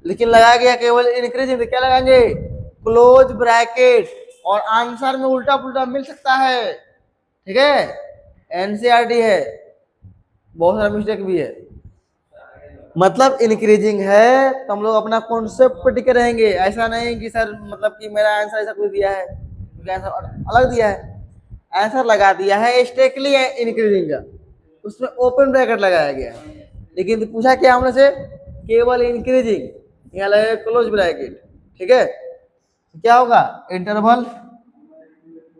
लेकिन लगाया गया केवल इंक्रीजिंग तो क्या लगाएंगे क्लोज ब्रैकेट, और आंसर में उल्टा पुल्टा मिल सकता है, ठीक है, एनसीईआरटी है, बहुत सारा मिस्टेक भी है, मतलब इंक्रीजिंग है तो हम लोग अपना कॉन्सेप्ट पे टिके रहेंगे, ऐसा नहीं कि सर मतलब कि मेरा आंसर ऐसा कुछ दिया है, आंसर अलग दिया है, आंसर लगा दिया है स्ट्रिक्टली इंक्रीजिंग का, उसमें ओपन ब्रैकेट लगाया गया है, लेकिन पूछा क्या हमने से केवल इंक्रीजिंग, यहाँ लगेगा क्लोज ब्रैकेट, ठीक है, क्या होगा इंटरवल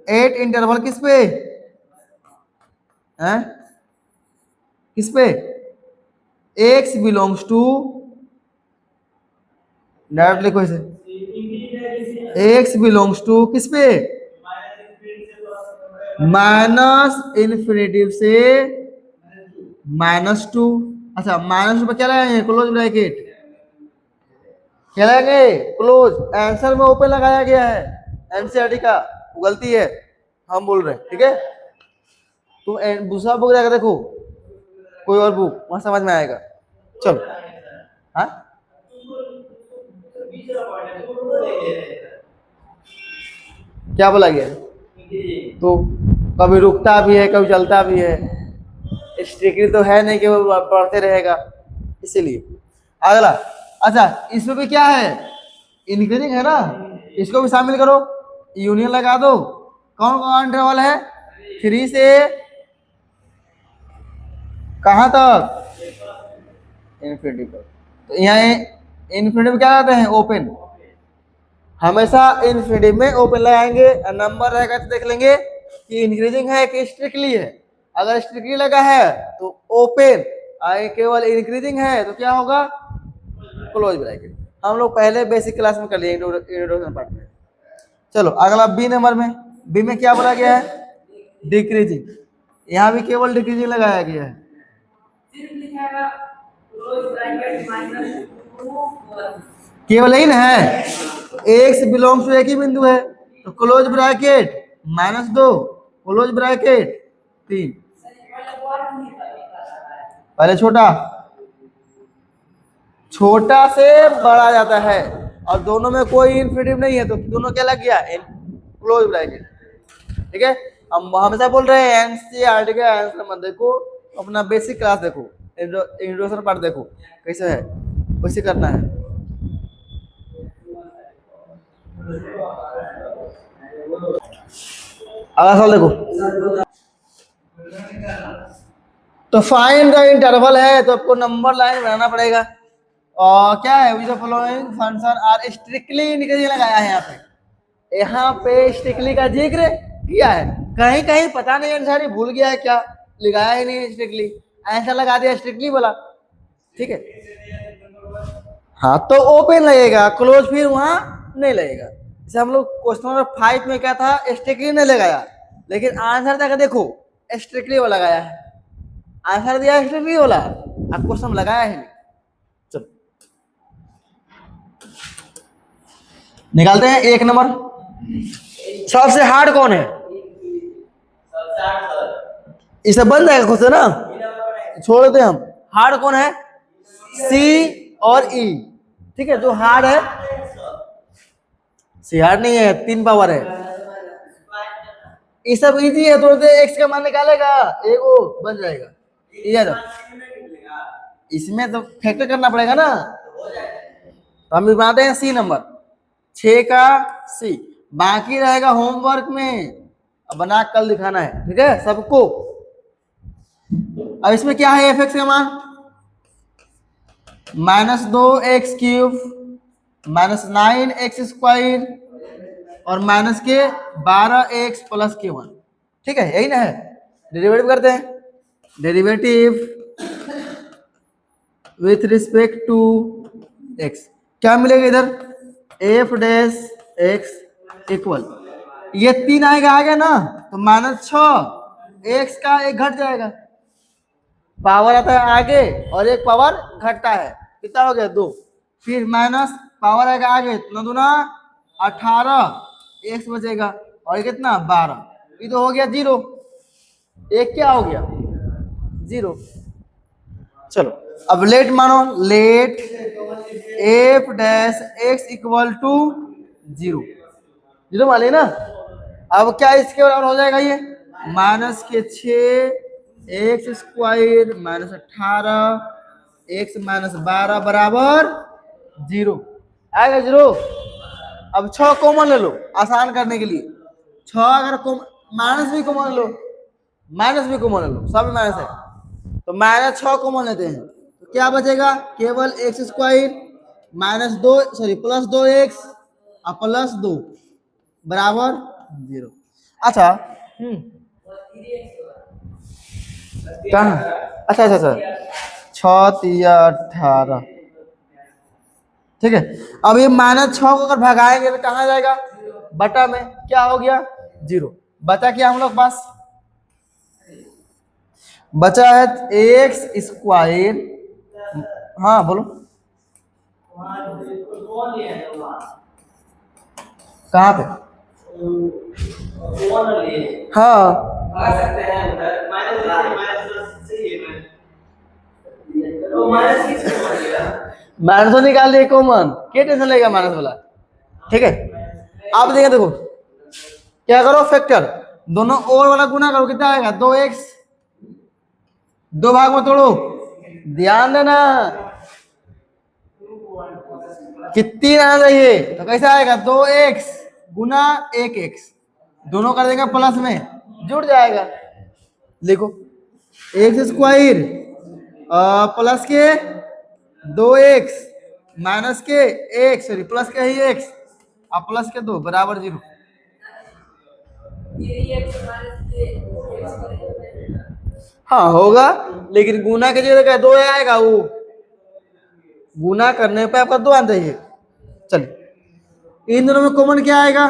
8, इंटरवल किस पे है, किस पे x बिलोंग्स टू, डायरेक्ट लिखो इसे, x बिलोंग्स टू किस पे माइनस इन्फिनिटिव से -2, अच्छा -2 पे क्या लगाएंगे क्लोज ब्रैकेट, क्या लगाएंगे क्लोज, आंसर में ओपन लगाया गया है, एनसीईआरटी का गलती है, हम बोल रहे हैं, ठीक है, तुम दूसरा बुक जाकर देखो, कोई और बुक वहां समझ में आएगा, चलो हाँ क्या बोला गया, तो कभी रुकता भी है कभी चलता भी है, स्ट्रिक्टली तो है नहीं कि वो बढ़ते रहेगा, इसीलिए अगला, अच्छा इसमें भी क्या है इंक्रीजिंग है ना, इसको भी शामिल करो, यूनियन लगा दो, कौन कौन इंटरवल है 3 से कहां तक इन्फिनिटी तक, तो यहाँ इन्फिनिटी में क्या लगाते हैं ओपन, हमेशा इन्फिनिटी में ओपन लगाएंगे, नंबर रहेगा तो देख लेंगे कि इंक्रीजिंग है कि स्ट्रिक्टली है, अगर स्ट्रिक्टली लगा है तो ओपन, केवल इंक्रीजिंग है तो क्या होगा क्लोज ब्रैकेट, हम लोग पहले बेसिक क्लास में कर लिए इंट्रोडक्शन पार्ट में। चलो अगला बी नंबर में, बी में क्या बोला गया है डिक्रीजिंग, यहाँ भी केवल डिक्रीजिंग लगाया गया है, केवल यही ना है, एक्स बिलोंग्स टू एक ही बिंदु है तो क्लोज ब्रैकेट -2 क्लोज ब्रैकेट 3, पहले छोटा, छोटा से बड़ा जाता है और दोनों में कोई इन्फिनिटिव नहीं है तो दोनों क्या लग गया क्लोज ब्रैकेट, ठीक है। हम हमेशा बोल रहे हैं एनसीईआरटी का आंसर मत देखो, अपना बेसिक क्लास देखो, इंट्रोडक्शन पार्ट देखो कैसे है, वैसे करना है। अगला सवाल देखो, तो फाइंड द इंटरवल है तो आपको नंबर लाइन बनाना पड़ेगा, और क्या है which the following function are strictly increasing लगाया है, यहाँ पे स्ट्रिक्टली का जिक्र किया है, कहीं कहीं पता नहीं आंसर भूल गया है क्या, लगाया ही नहीं स्ट्रिक्टली, ऐसा लगा दिया स्ट्रिक्टली बोला, ठीक है हाँ तो ओपन लगेगा, क्लोज फिर वहां नहीं लगेगा। जैसे हम लोग क्वेश्चन नंबर 5 में क्या था, स्ट्रिक्टली नहीं लगाया, लेकिन आंसर तक देखो स्ट्रिक्टली वो लगाया है, आंसर दिया स्ट्रिक्टली वाला, अब क्वेश्चन लगाया है नहीं। चलो निकालते हैं 1 नंबर। सबसे हार्ड कौन है? इसे बन जाएगा खुद से ना, छोड़ देते हम। हार्ड कौन है? सी और ई, ठीक है। जो हार्ड है, सी हार्ड नहीं है, 3 पावर है। ये सब इजी है, थोड़े से एक्स का मान निकालेगा, एक वो बन जाएगा। ये तो इसमें तो फैक्टर करना पड़ेगा ना, तो हम बनाते हैं सी नंबर 6 का सी। बाकी रहेगा होमवर्क में, अब बना कल दिखाना है, ठीक है सबको। अब इसमें क्या है, एफ एक्स का मान -2x³ -9x² और माइनस के 12x + k1, ठीक है, यही ना है। डेरिवेटिव करते हैं, derivative with respect to x, क्या मिलेगा इधर, f' x = ये 3 आएगा आगे ना, तो -6 x का 1 घट जाएगा, पावर आता है आगे और 1 पावर घटता है, कितना हो गया 2, फिर माइनस पावर आएगा आगे, 9 दूना 18 x बचेगा और कितना 12, ये तो हो गया 0, एक क्या हो गया 0। चलो अब लेट मानो, लेट f' x = 0, 0 मान लिया ना। अब क्या इसके बराबर हो जाएगा, ये -6 x² -18 x -12 बराबर 0 आएगा 0। अब 6 कॉमन ले लो आसान करने के लिए, 6 अगर माइनस भी कॉमन लो, माइनस भी कॉमन ले लो, सब माइनस है, तो -6 कॉमन लेते हैं, तो क्या बचेगा, केवल x² +2x और +2 बराबर 0। अच्छा कहाँ, अच्छा अच्छा अच्छा 6 3 18, ठीक है। अब ये -6 को अगर भगाएंगे तो कहाँ जाएगा, बटा में, क्या हो गया 0, बचा क्या हम लोग पास, बचा है x², हाँ बोलो कहाँ पे, हाँ माइनस निकाल दिए कॉमन, क्या टेंशन लेगा माइनस वाला, ठीक है। आप देखिए, देखो क्या करो, फैक्टर दोनों और वाला गुना करो, कितना आएगा 2x, 2 भाग में तोड़ो, ध्यान देना कितनी आना चाहिए, तो कैसा आएगा 2x गुना 1x, दोनों कर देंगे प्लस में, जुड़ जाएगा, लिखो x² प्लस के 2x माइनस के 1 सॉरी प्लस के ही x और प्लस के 2 बराबर 0। हाँ होगा, लेकिन गुना के जगह 2 आएगा, वो गुना करने पे आपका 2 आना चाहिए। चलिए इन दोनों में कॉमन क्या आएगा,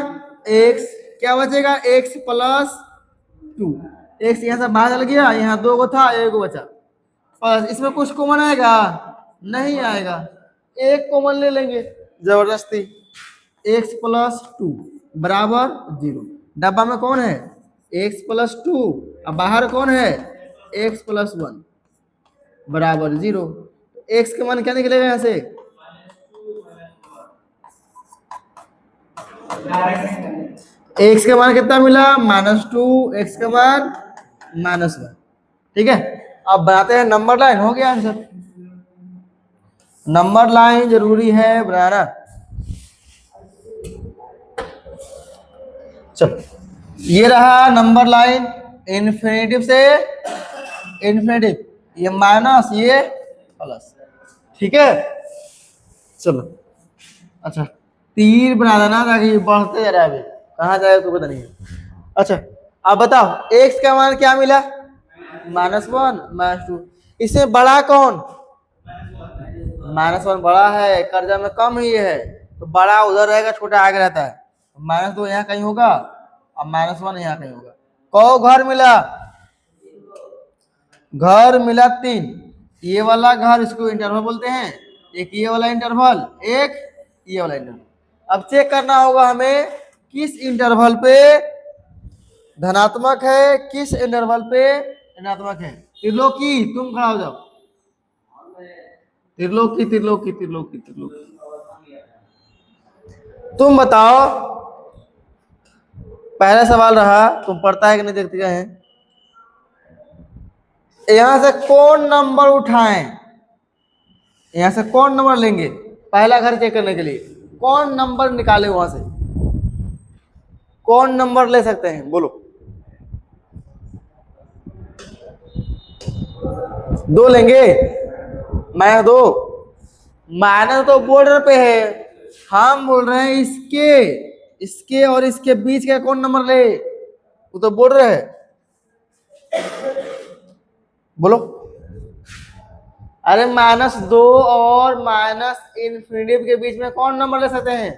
x, क्या बचेगा x + 2, x यहाँ से बाहर चल गया, यहाँ 2 को था 1 को बचा, प्लस इसमें कुछ कॉमन आएगा नहीं आएगा, एक कॉमन ले लेंगे जबरदस्ती, x + 2 बराबर 0, डब्बा में कौन है x + 2 और बाहर कौन है x + 1 बराबर 0, x का मान क्या निकलेगा यहाँ से, x का मान कितना मिला -2, x का मान -1, ठीक है। अब बनाते हैं नंबर लाइन, हो गया आंसर, नंबर लाइन जरूरी है बनाना। चलो ये रहा नंबर लाइन, इन्फिनिटिव से इन्फिनिटिव, ये माइनस ये प्लस, ठीक है। चलो अच्छा तीर बना देना ताकि बढ़ते जा रहा है, अभी कहाँ जाएगा तो पता नहीं है। अच्छा अब बताओ x का मान क्या मिला, -1 -2, इससे बड़ा कौन, -1 बड़ा है, कर्जा में कम ही है, तो बड़ा उधर रहेगा, छोटा आगे रहता है। -2 यहाँ कहीं होगा और -1 यहाँ कहीं होगा। कौ घर मिला? घर मिला 3। ये वाला घर, इसको इंटरवल बोलते हैं, एक ये वाला इंटरवल, एक ये वाला इंटरवल। अब चेक करना होगा हमें किस इंटरवल पे धनात्मक है, किस इंटरवल पे ऋणात्मक है। त्रिलोकी तुम खड़ा हो जाओ। त्रिलोकी त्रिलोकी त्रिलोकी त्रिलोकी तुम बताओ, पहला सवाल रहा, तुम पढ़ता है कि नहीं देखते हैं। यहां से कौन नंबर उठाएं, यहां से कौन नंबर लेंगे पहला घर चेक करने के लिए? कौन नंबर निकाले वहां से, कौन नंबर ले सकते हैं, बोलो। 2 लेंगे? -2 माइनस तो बॉर्डर पे है, हम बोल रहे हैं इसके और इसके बीच का कौन नंबर ले, वो तो बॉर्डर है, बोलो। अरे -2 और -∞ के बीच में कौन नंबर ले सकते हैं?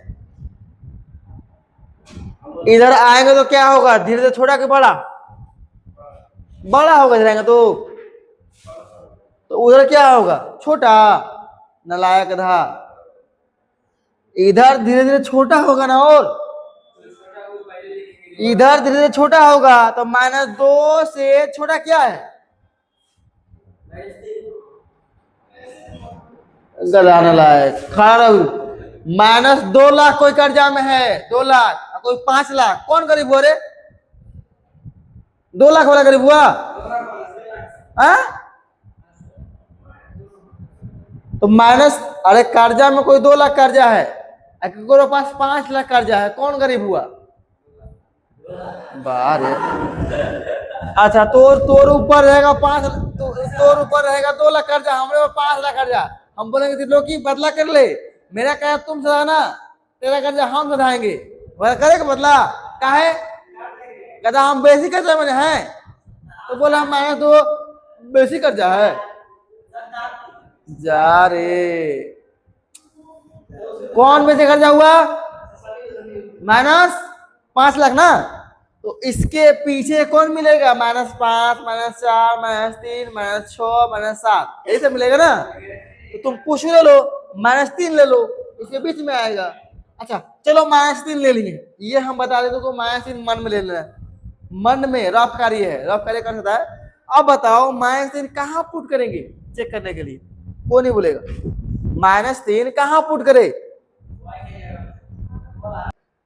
इधर आएंगे तो क्या होगा, धीरे धीरे छोटा कि बड़ा? बड़ा होगा इधर आएंगे तो उधर क्या होगा, छोटा। नलायक था, इधर धीरे धीरे छोटा होगा ना, और इधर धीरे धीरे छोटा होगा, तो -2 से छोटा क्या है? गधा नलायक, खड़ा रहू। -2 लाख कोई कर्जा में है, 2 लाख, कोई 5 लाख, कौन गरीब हुआ रे? 2 लाख वाला गरीब हुआ? तो अरे कर्जा में कोई 2 लाख कर्जा है, किसी पास 5 लाख कर्जा है, कौन गरीब हुआ? बाहर अच्छा, तोर ऊपर रहेगा 5, तोर ऊपर रहेगा 2 लाख कर्जा, हमारे 5 लाख कर्जा। हम बोलेंगे त्रिलोकी बदला कर ले, मेरा क्या तुम सधाना, तेरा कर्जा हम सधाएंगे, करेगा बदला? काहे? कहता हम बेसी कर्जा में हैं, तो बोला हम -2 बेसी कर्जा है। जा रे, कौन बेसी कर्जा हुआ? -5 लाख ना, तो इसके पीछे कौन मिलेगा? -5, -4, -3, -6, -7, ऐसे मिलेगा ना। तो तुम कुछ ले लो, -3 ले लो, इसके बीच में आएगा। अच्छा चलो -3 ले लिए, ये हम बता देते तो -3 मन में ले लेना, मन में रफ कार्य है, रफ कार्य कर सकता है। अब बताओ -3 कहाँ पुट करेंगे चेक करने के लिए, कौन नहीं बोलेगा? -3 कहाँ पुट करे?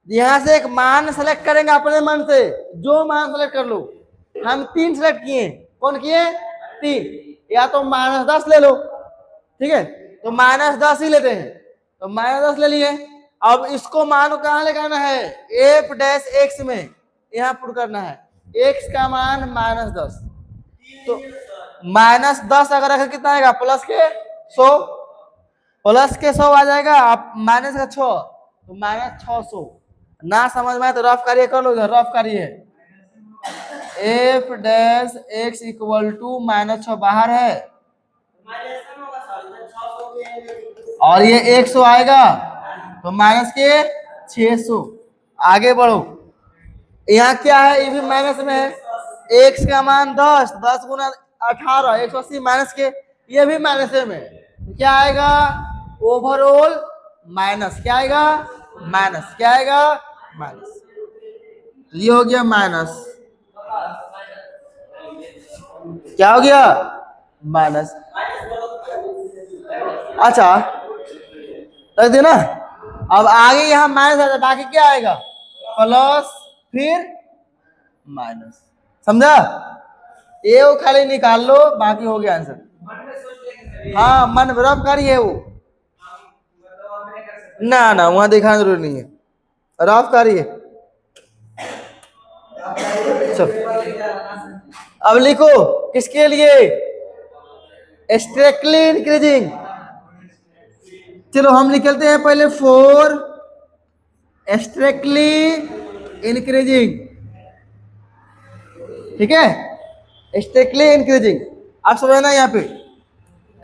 यहां से एक मान सेलेक्ट करेंगे अपने मन से, जो मान सेलेक्ट कर लो। हम 3 सेलेक्ट किए, कौन किए? 3, या तो -10 ले लो, ठीक है, तो -10 ही लेते हैं, तो -10 ले लिए। अब इसको मान कहाँ लगाना है? f' में, यहाँ पुट करना है, x का मान -10, तो -10 अगर रखे कितना आएगा? प्लस के 100 आ जाएगा, आप माइनस का 6, तो -600। ना समझ में आए तो रफ कार्य कर लो, इधर रफ कार्य है, f' इक्वल टू -6 बाहर है, और ये 100 आएगा, तो माइनस के 600। आगे बढ़ो, यहाँ क्या है? ये भी माइनस में है, x का मान 10, 10 गुना 18, 180 माइनस के, ये भी माइनस में, क्या आएगा? ओवरऑल माइनस, क्या आएगा? माइनस, क्या आएगा? माइनस। ये हो गया माइनस, क्या हो गया? माइनस। अच्छा रख देना। अब आगे यहाँ माइनस आता, बाकी क्या आएगा? प्लस फिर माइनस, समझा? ये वो खाली निकाल लो, बाकी हो गया आंसर। हाँ मन रफ कार्य है वो, ना वहां दिखाना जरूरी नहीं है, रफ कार्य। अब लिखो किसके लिए? Strictly increasing. चलो हम निकलते हैं पहले 4 स्ट्रिक्टली इंक्रीजिंग, ठीक है, स्ट्रिक्टली इंक्रीजिंग। आप समझना यहाँ पे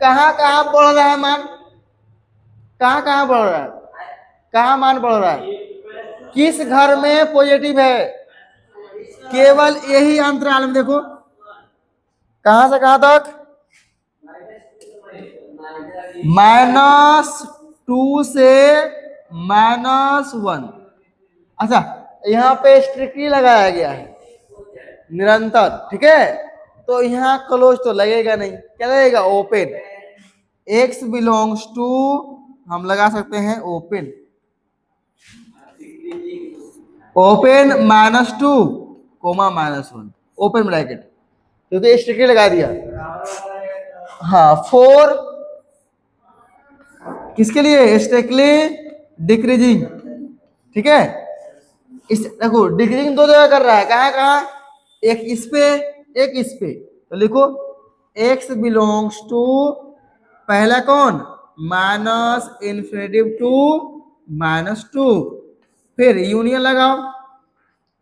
कहाँ कहाँ बढ़ रहा है मान, कहाँ कहाँ बढ़ रहा है, कहाँ मान बढ़ रहा है, किस घर में पॉजिटिव है, केवल यही अंतराल में। देखो कहां से कहां तक, -2 से -1। अच्छा, यहाँ पे स्ट्रिक्टली लगाया गया है निरंतर, ठीक है। तो यहाँ क्लोज तो लगेगा नहीं, क्या लगेगा, ओपन। x बिलोंग्स टू, हम लगा सकते हैं ओपन, ओपन -2 -1 ओपन ब्रैकेट, क्योंकि स्ट्रिक्टली लगा दिया। हाँ 4 किसके लिए, स्ट्रिक्टली डिक्रीजिंग, ठीक है। इस देखो डिक्रीजिंग दो जगह कर रहा है, कहाँ कहाँ, एक इस पे एक इस पे। तो लिखो x बिलोंग्स टू, पहला कौन, -∞ टू -2, फिर यूनियन लगाओ,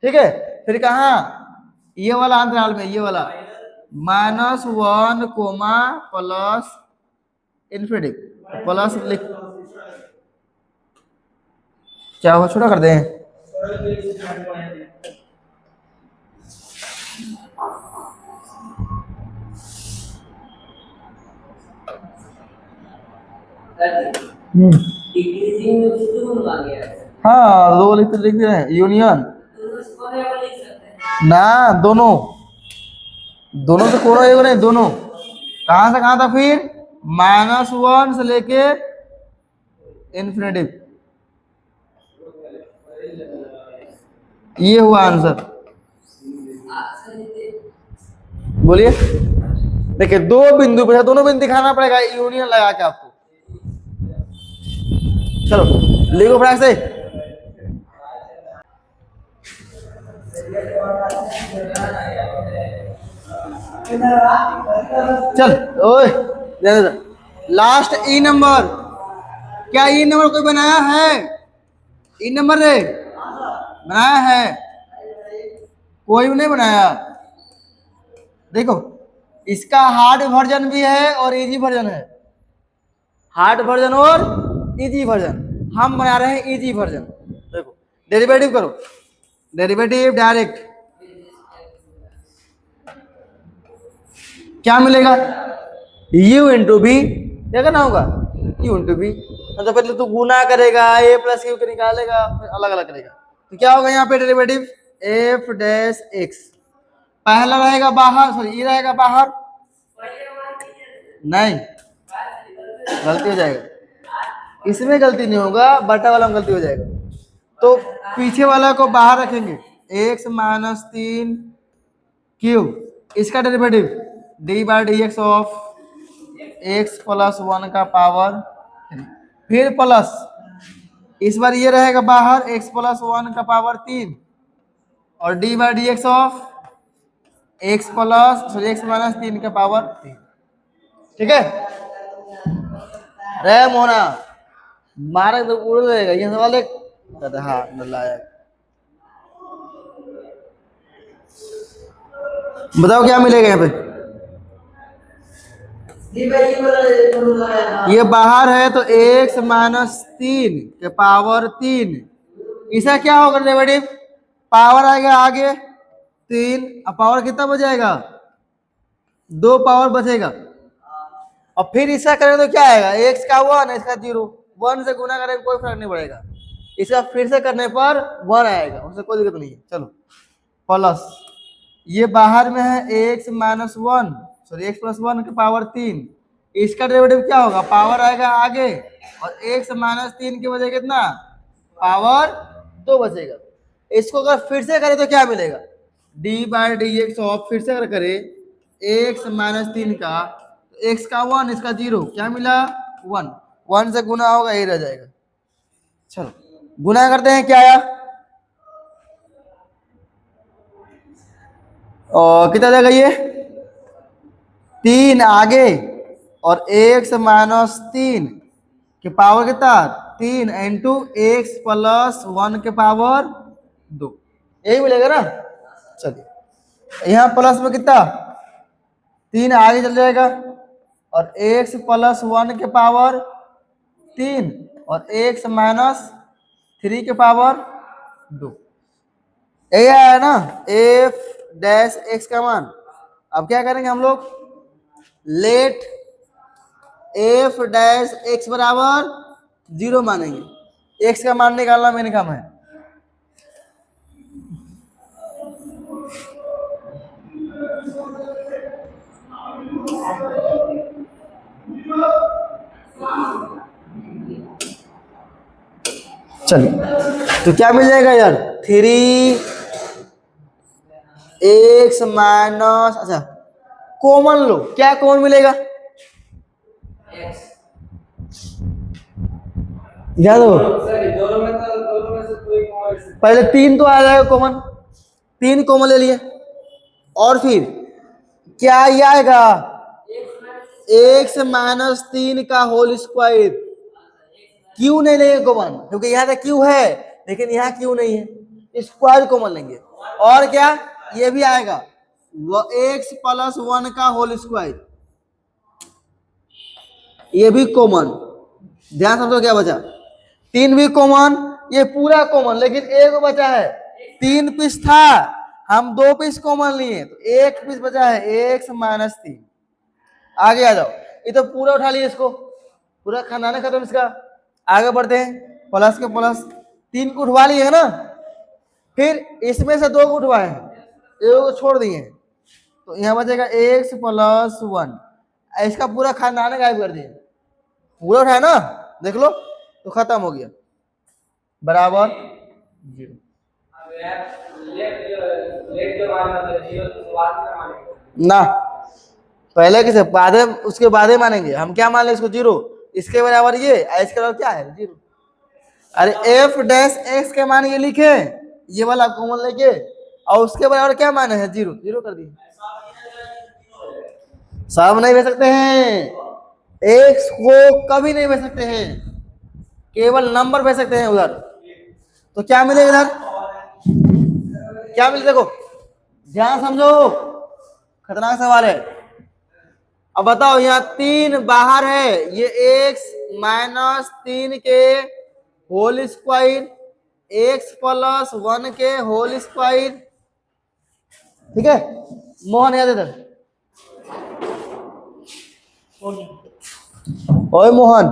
ठीक है। फिर कहा, ये वाला अंतराल में, ये वाला -1 +∞ प्लस लिख, क्या हो, छोटा कर दें। हाँ दो लिख दे रहे हैं, यूनियन ना, दोनों दोनों से कोनो एक नहीं, दोनों कहां से कहां था फिर, -1 से लेके इन्फिनिटी। ये हुआ आंसर, बोलिए। देखिए दो बिंदु पे दोनों बिंदु दिखाना पड़ेगा यूनियन लगा के आपको। चलो लिखो फटाक से, चल ओए लास्ट ई नंबर, क्या ई नंबर कोई बनाया है, ई नंबर रे बनाया है, कोई नहीं बनाया। देखो इसका हार्ड वर्जन भी है और इजी वर्जन है, हार्ड वर्जन और इजी वर्जन, हम बना रहे हैं इजी वर्जन। देखो डेरिवेटिव करो, डेरिवेटिव डायरेक्ट क्या मिलेगा, u इंटू बी, क्या करना होगा, u इंटू बी। तो पहले तू गुना करेगा, a प्लस क्यू के निकालेगा, फिर अलग अलग करेगा। तो क्या होगा यहाँ पे डेरिवेटिव, f डैश x, पहला रहेगा बाहर, सॉरी ये रहेगा बाहर, नहीं गलती हो जाएगा, इसमें गलती नहीं होगा, बटा वाला में गलती हो जाएगा। तो पीछे वाला को बाहर रखेंगे, x -3 क्यूब, इसका डेरिवेटिव d/dx ऑफ x + 1 का पावर, फिर प्लस, इस बार ये रहेगा बाहर, x + 1 का पावर 3 और d/dx ऑफ x -3 का पावर 3, ठीक है। रे मोना मारे तो उड़ जाएगा ये सवाल, एक हाँ लाया। बताओ क्या मिलेगा यहाँ पे, ये बाहर है तो x -3 के पावर 3, इसका क्या होगा डेरिवेटिव, पावर आएगा आगे 3, अब पावर कितना बचेगा, 2 पावर बचेगा, और फिर इसका करें तो क्या आएगा, x का 1, इसका 0, 1 से गुना करें कोई फर्क नहीं पड़ेगा, इसका फिर से करने पर 1 आएगा, उससे कोई दिक्कत नहीं है। चलो प्लस, ये बाहर में है x -1 सॉरी x + 1 के पावर 3, इसका डेरिवेटिव क्या होगा, पावर आएगा आगे और x -3 की वजह कितना, पावर 2 बचेगा। इसको अगर फिर से करें तो क्या मिलेगा, d/dx ऑफ, फिर से अगर करें x -3 का, x का 1 इसका 0, क्या मिला 1, 1 से गुना होगा ये रह जाएगा। चलो गुना करते हैं, क्या आया, और कितना जाएगा ये 3 आगे और x -3 के पावर कितना 3 इंटू x + 1 के पावर 2, यही मिलेगा ना। चलिए यहाँ प्लस में कितना 3 आगे चल जाएगा और x प्लस 1 के पावर 3 और x माइनस 3 के पावर 2। यही आया ना f डैश x का मान। अब क्या करेंगे हम लोग, लेट f डैश x बराबर 0 मानेंगे। x का मान निकालना मेन काम है। चलिए तो क्या मिल जाएगा यार, 3x माइनस, अच्छा कॉमन लो, क्या कॉमन मिलेगा, याद हो पहले 3 तो आ जाएगा कॉमन, 3 कॉमन ले लिए और फिर क्या ये आएगा x माइनस 3 का होल स्क्वायर। क्यू नहीं लेंगे कॉमन क्योंकि यहाँ तक क्यू है लेकिन यहाँ क्यू नहीं है, स्क्वायर कॉमन लेंगे। और क्या ये भी आएगा x प्लस 1 का होल स्क्वायर, ये भी कॉमन। ध्यान समझो क्या बचा, 3 भी कॉमन, ये पूरा कॉमन, लेकिन एक बचा है। 3 पीस था, हम 2 पीस कॉमन लिए तो 1 पीस बचा है x माइनस 3। आगे आ जाओ, ये तो पूरा उठा लिए, इसको पूरा खाना खत्म इसका। आगे बढ़ते हैं, प्लस के प्लस 3 को उठवा लिए है ना, फिर इसमें से 2 को उठवाए हैं, 1 को छोड़ दिए हैं, तो यहाँ बचेगा x प्लस 1। इसका पूरा खानदान गायब कर दिए, पूरा उठाया ना, देख लो तो खत्म हो गया, बराबर 0। ना पहले किसे बाद में, उसके बाद ही मानेंगे हम। क्या मान लें इसको 0, इसके बराबर ये, इसके बराबर क्या है 0। अरे f डैश x के मान ये लिखे, ये वाला कॉमन लेके, और उसके बराबर क्या माने है 0, 0 कर दिए। सब नहीं भेज सकते हैं, x को कभी नहीं भेज सकते हैं, केवल नंबर भेज सकते हैं उधर। तो क्या मिलेगा इधर, क्या मिले देखो, ध्यान समझो, खतरनाक सवाल है। अब बताओ, यहाँ 3 बाहर है, ये x माइनस 3 के होल स्क्वायर, x प्लस 1 के होल स्क्वायर, ठीक है। मोहन याद इधर, ओए मोहन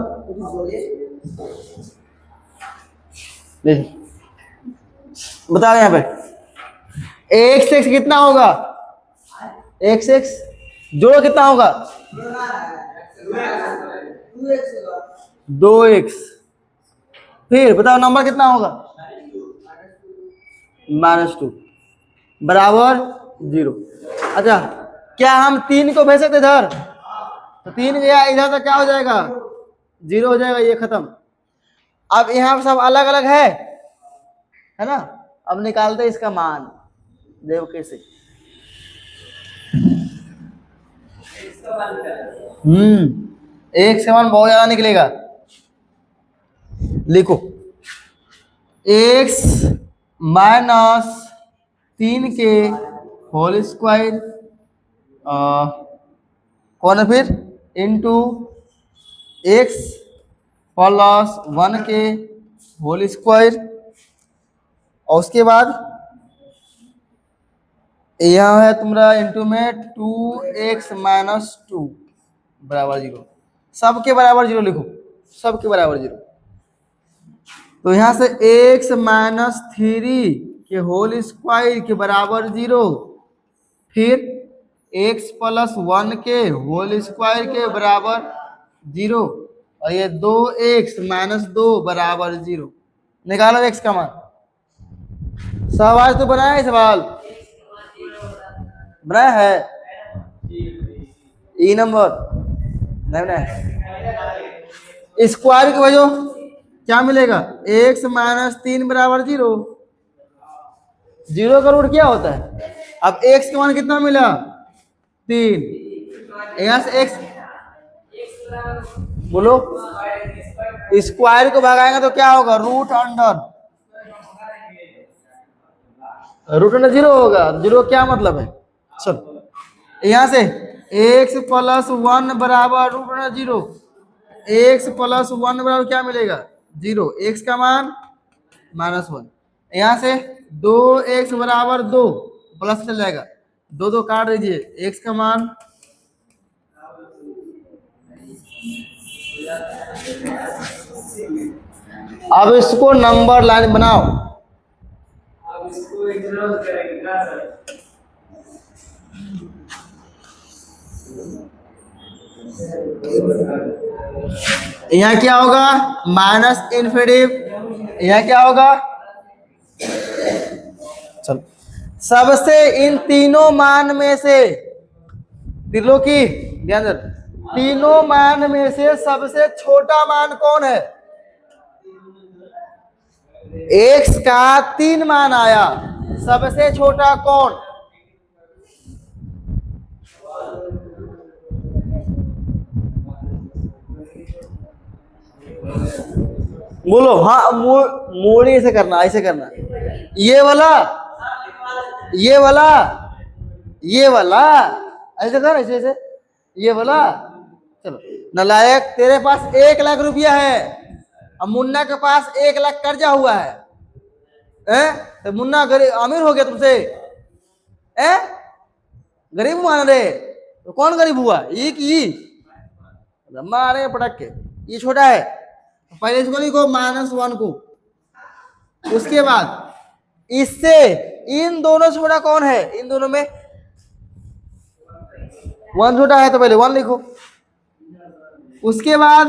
बताओ यहाँ पे x x कितना होगा, x x जोड़ो कितना होगा 2x, फिर बताओ नंबर कितना होगा -2 बराबर 0। अच्छा क्या हम 3 को भेज सकते इधर, तो 3 गया इधर, तो क्या हो जाएगा 0 हो जाएगा, ये खत्म। अब यहाँ सब अलग अलग है ना, अब निकालते इसका मान, देखो कैसे। x का मान बहुत ज्यादा निकलेगा, लिखो x माइनस 3 के होल स्क्वायर कौन है फिर, इंटू x प्लस 1 के होल स्क्वायर, और उसके बाद यह है तुम्हारा इंटू में 2x माइनस 2 बराबर 0। सबके बराबर 0 लिखो, सबके बराबर 0। तो यहां से x माइनस 3 के होल स्क्वायर के बराबर 0, फिर x प्लस 1 के होल स्क्वायर के बराबर 0, और ये 2x माइनस 2 बराबर 0। निकालो x का मान। सब आज तो बनाया है सवाल, बनाया है ई नंबर नहीं बनाया। स्क्वायर की वजह क्या मिलेगा, x माइनस 3 बराबर 0, 0 का रूट क्या होता है। अब x का मान कितना मिला 3, यहाँ से x बोलो, स्क्वायर को भगाएंगे तो क्या होगा, रूट अंडर 0 होगा। 0 क्या मतलब है, चलो यहाँ से एक्स प्लस वन बराबर root under zero. X plus one बराबर क्या मिलेगा? जीरो। एक्स का मान -1। यहाँ से 2x बराबर 2 प्लस चल जाएगा, दो दो काट दीजिए, एक्स का मान अब इसको नंबर लाइन बनाओ। यहाँ क्या होगा? Minus infinity. यहाँ क्या होगा? चलो, सबसे इन तीनों मान में से त्रिलोकी ध्यान दे, तीनों मान में से सबसे छोटा मान कौन है? एक्स का 3 मान आया, सबसे छोटा कौन? बोलो। हाँ, मोड़ ऐसे करना, ऐसे करना, ये वाला, ये वाला, ये वाला, ऐसे कर, ऐसे ऐसे, ये वाला। चलो, नालायक, तेरे पास 1 लाख रुपया है, अब मुन्ना के पास 1 लाख कर्जा हुआ है, तो मुन्ना गरीब अमीर हो गया तुमसे? गरीब मान रहे तो कौन गरीब हुआ? ये मारे पटक के, ये छोटा है, पहले इसको लिखो -1 को, उसके बाद इससे इन दोनों छोटा कौन है? इन दोनों में 1 छोटा है तो पहले 1 लिखो, उसके बाद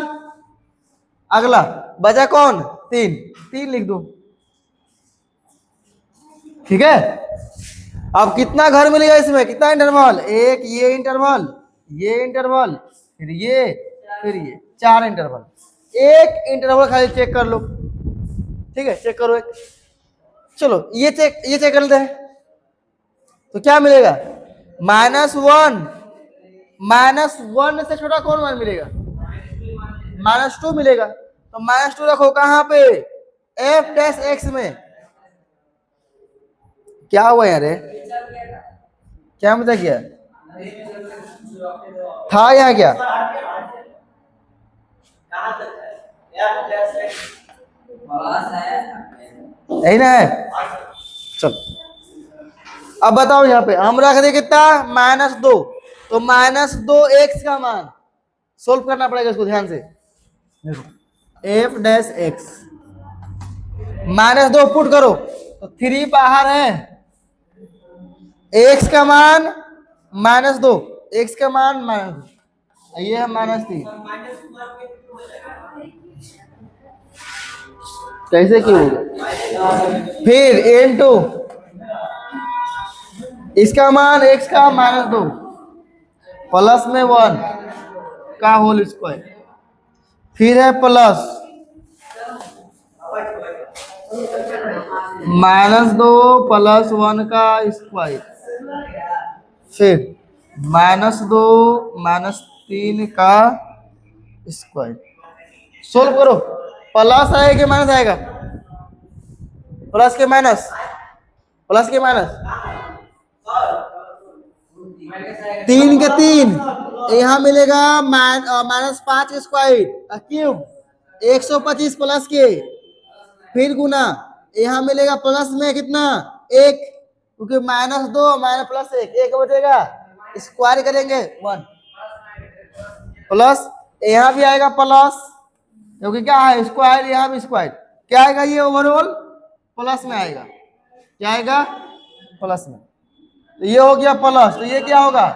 अगला बचा कौन? 3 लिख दो। ठीक है, अब कितना घर मिलेगा इसमें? कितना इंटरवल? एक, ये इंटरवल, ये इंटरवल, फिर ये, फिर ये, 4 इंटरवल। एक इंटरवल खाली चेक कर लो। ठीक है, चेक करो एक। चलो, ये चेक कर लेते हैं, तो क्या मिलेगा? -1। -1 से छोटा कौन मान मिलेगा? -2 मिलेगा, तो -2 रखो कहाँ पे? f' में। क्या हुआ यार? क्या मजा किया था यहाँ? क्या यही ना है? चलो, अब बताओ, यहाँ पे हम रख दे कितना? -2, तो -2 एक्स का मान सोल्व करना पड़ेगा, इसको ध्यान से f' -2 पुट करो तो 3 बाहर है, एक्स का मान -2, एक्स का मान -2, ये है -3। कैसे क्यों होगा? फिर n2, इसका मान x का -2 प्लस में 1 का होल स्क्वायर, फिर है प्लस -2 प्लस 1 का स्क्वायर, फिर -2 -3 का स्क्वायर। सोल्व करो, प्लस आएगा कि माइनस आएगा? प्लस के माइनस, प्लस के माइनस, 3 के 3, यहाँ मिलेगा -5 स्क्वायर क्यूब, 125 प्लस के, फिर गुना, यहाँ मिलेगा प्लस में कितना? 1, क्योंकि -2 +1 बचेगा, स्क्वायर करेंगे 1 प्लस, यहाँ भी आएगा प्लस, क्योंकि क्या है? स्क्वायर, यहाँ भी स्क्वायर, क्या आएगा? ये ओवरऑल प्लस में आएगा, क्या आएगा? प्लस में। तो ये हो गया प्लस, तो ये क्या होगा?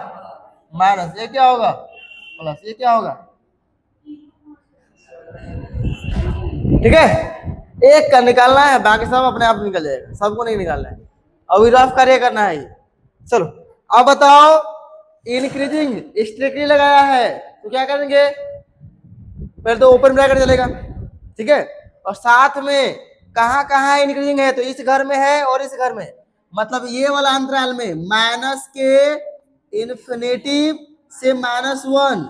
माइनस, ये क्या होगा? प्लस, ये क्या होगा? ठीक है, एक का निकालना है, बाकी सब अपने आप निकल जाएगा, सबको नहीं निकालना है, अभी रफ कार्य करना है। चलो, अब बताओ, इंक्रीजिंग स्ट्रिक्टली लगाया है तो क्या करेंगे? पहले तो ओपन ब्रैकेट चलेगा, ठीक है, और साथ में कहाँ कहाँ इंक्रीजिंग है? तो इस घर में है और इस घर में, मतलब ये वाला अंतराल में माइनस के इन्फिनिटी से -1,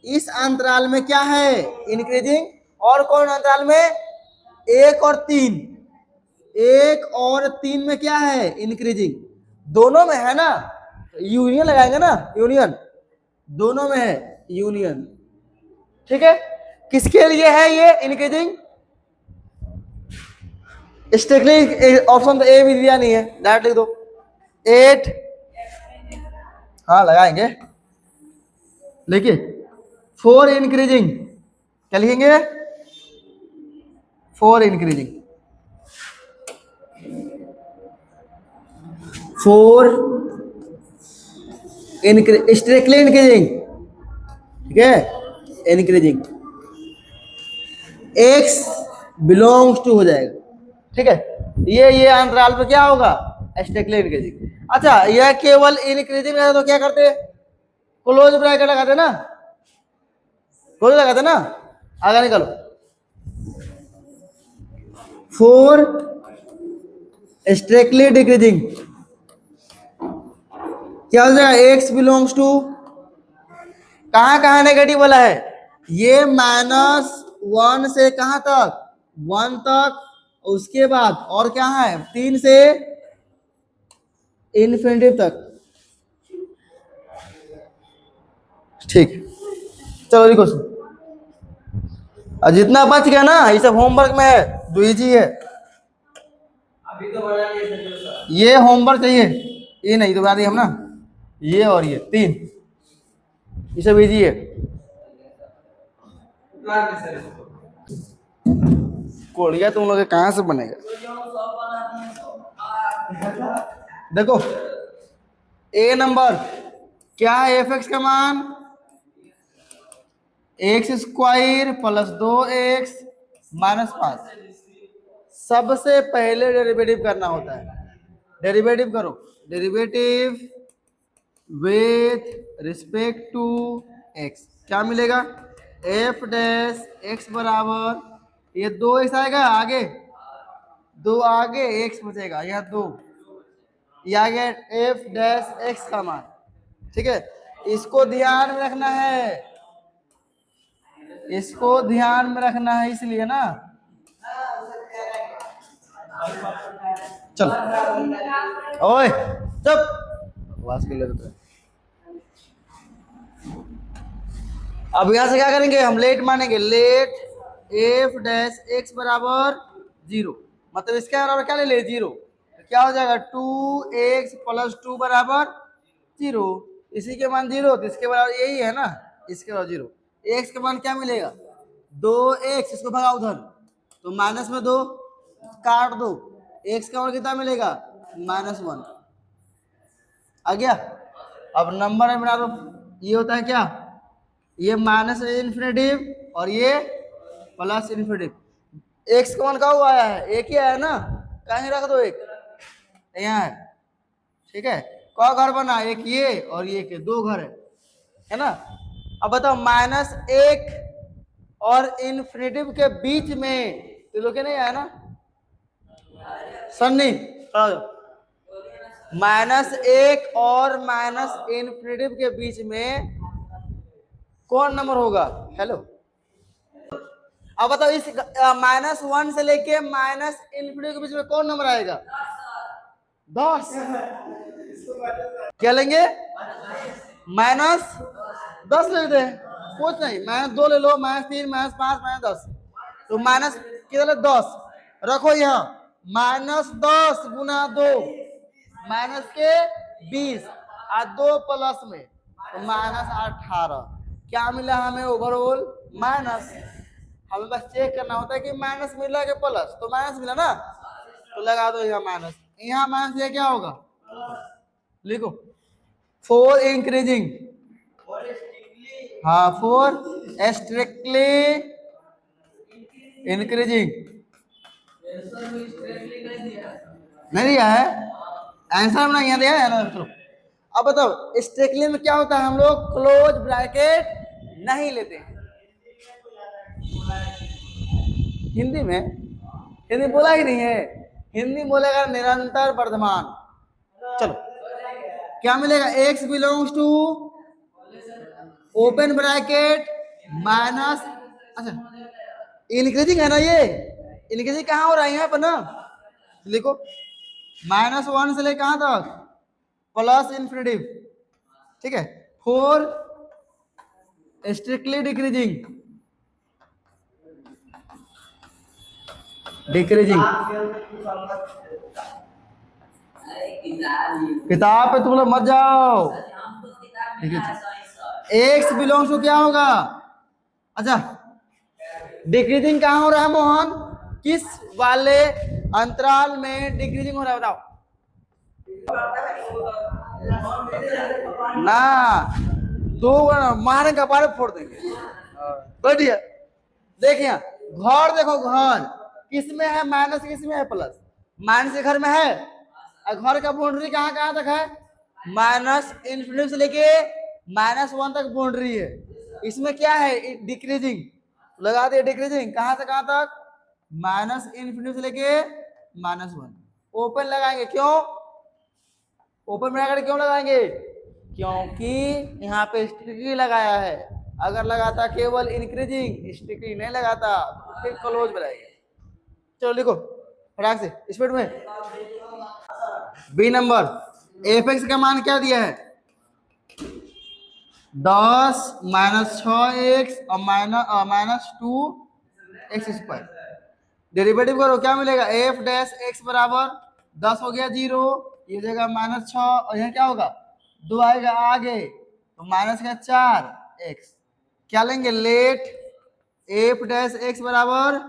इस अंतराल में क्या है? इंक्रीजिंग। और कौन अंतराल में? 1 और 3, 1 और 3 में क्या है? इंक्रीजिंग। दोनों में है ना, यूनियन लगाएंगे ना, यूनियन, दोनों में है यूनियन। ठीक है, किसके लिए है ये इंक्रीजिंग? स्ट्रिक्टली ऑप्शन तो ए भी दिया नहीं है, डायरेक्ट लिख दो 8। हाँ लगाएंगे, लिखिए 4 इंक्रीजिंग, क्या लिखेंगे? 4 इंक्रीजिंग, 4 स्ट्रिक्टली इंक्रीजिंग। ठीक है, इंक्रीजिंग x बिलोंग्स टू हो जाएगा। ठीक है, ये अंतराल पे क्या होगा? Strictly increasing. अच्छा, यह केवल इंक्रीजिंग है तो क्या करते? क्लोज ब्रैकेट लगाते ना, क्लोज लगाते ना, आगे निकालो 4 स्ट्रिक्टली डिक्रीजिंग, क्या हो जाएगा? x बिलोंग्स टू, कहां कहां नेगेटिव वाला है? ये -1 से कहां तक? 1 तक, उसके बाद और क्या है? 3 से इन्फिनिटी तक। ठीक, चलो लिखो। और जितना बच गया ना ये सब होमवर्क में है, दो इजी है। अभी तो बना नहीं, ये होमवर्क चाहिए, ये नहीं तो बना दी हम ना, ये और ये 3, ये सब इजी है। कोड़िया तुम लोग कहां से बनेगा? देखो ए नंबर क्या है? एफ एक्स का मान x² प्लस 2x -5। सबसे पहले डेरिवेटिव करना होता है। डेरिवेटिव करो, derivative with respect to x, क्या मिलेगा? f डैश x बराबर, ये 2x आएगा आगे, 2 आगे x बचेगा, यहाँ 2, ये आ गया f डैश x का मान। ठीक है, इसको ध्यान में रखना है, इसको ध्यान में रखना है, इसलिए ना। चलो ओए चुप, आवाज के लिए। अब यहां से क्या करेंगे? हम लेट मानेंगे, लेट f डैश x बराबर 0, मतलब इसके बराबर क्या ले ले? 0, तो क्या हो जाएगा? 2x प्लस 2 बराबर 0। इसी के मान 0, तो इसके बराबर यही है ना, इसके बराबर 0। x के मान क्या मिलेगा? 2x, इसको भगा उधर, तो माइनस में 2 काट दो, x का मान कितना मिलेगा? -1 आ गया। अब नंबर में बना दो, ये होता है क्या? ये माइनस इन्फिनेटिव और ये प्लस इन्फिनेटिव। एक्स का मान का हुआ आया है? एक ही आया ना, कहीं रख दो एक, यहाँ है। ठीक है, कौ घर बना? एक ये और ये के, 2 घर है ना। अब बताओ -1 और इन्फिनेटिव के बीच में तो लोग नहीं आया ना, सन्नी -1 और इन्फिनेटिव के बीच में कौन नंबर होगा? हेलो, अब बताओ इस -1 से लेके इन्फिनिटी के बीच में कौन नंबर आएगा? 10। क्या लेंगे? -10 ले लेते हैं, कुछ नहीं, -2 ले लो, -3, -5, -10, तो माइनस कितना? 10 रखो यहाँ, -10 गुना 2 माइनस के 20 और 2 प्लस में तो -18। क्या मिला हमें? Overall minus. हमें बस चेक करना होता है कि माइनस मिला कि प्लस, तो माइनस मिला ना, तो लगा दो यहाँ माइनस, यहाँ माइनस, ये क्या होगा? लिखो 4 इंक्रीजिंग, हाँ 4 स्ट्रिक्टली इंक्रीजिंग। नहीं दिया है आंसर, में यहाँ दिया है ना। चलो अब बताओ स्ट्रिक्टली में क्या होता है? हम लोग क्लोज ब्रैकेट नहीं लेते हैं। हिंदी में, हिंदी बोला ही नहीं है, हिंदी बोलेगा निरंतर वर्धमान। चलो क्या मिलेगा? x belongs to open bracket minus, अच्छा इंक्रीजिंग है ना, ये इंक्रीजिंग कहाँ हो रहा है? यहाँ पर ना, लिखो -1 से ले कहाँ तक? Plus infinitive. ठीक है, 4 स्ट्रिक्टली डिक्रीजिंग, डिक्रीजिंग। किताब पे तुम लोग मत जाओ। एक्स बिलोंग्स टू क्या होगा? अच्छा, डिक्रीजिंग कहाँ हो रहा है मोहन? किस वाले अंतराल में डिक्रीजिंग हो रहा है बताओ ना। दो मारे कपारे फोड़ देंगे। बढ़िया। देखिए घर, देखो घर किसमें है माइनस, किसमें है प्लस? माइनस के घर में है। और घर का बाउंड्री कहाँ कहाँ तक है? माइनस इन्फिनिटी से लेके -1 तक बाउंड्री है। इसमें क्या है? डिक्रीजिंग। लगा दिए डिक्रीजिंग। कहाँ से कहाँ तक? माइनस इन्फिनिटी से लेके -1। ओपन लगाएंगे, क्यों ओपन ब्रैकेट क्यों लगाएंगे? क्योंकि यहाँ पे स्ट्रिक्टली लगाया है। अगर लगाता केवल इंक्रीजिंग, स्ट्रिक्टली नहीं लगाता तो फिर क्लोज बनाएंगे। चलो लिखो फटाक से स्पीड में। बी नंबर, एफ एक्स का मान क्या दिया है? 10 -6x और -2x²। डेरिवेटिव करो, क्या मिलेगा? एफ डैश एक्स बराबर 10 हो गया 0, ये जगह -6 और यहाँ क्या होगा? 2 आएगा आगे तो माइनस का 4x। क्या लेंगे? लेट एफ डैश एक्स बराबर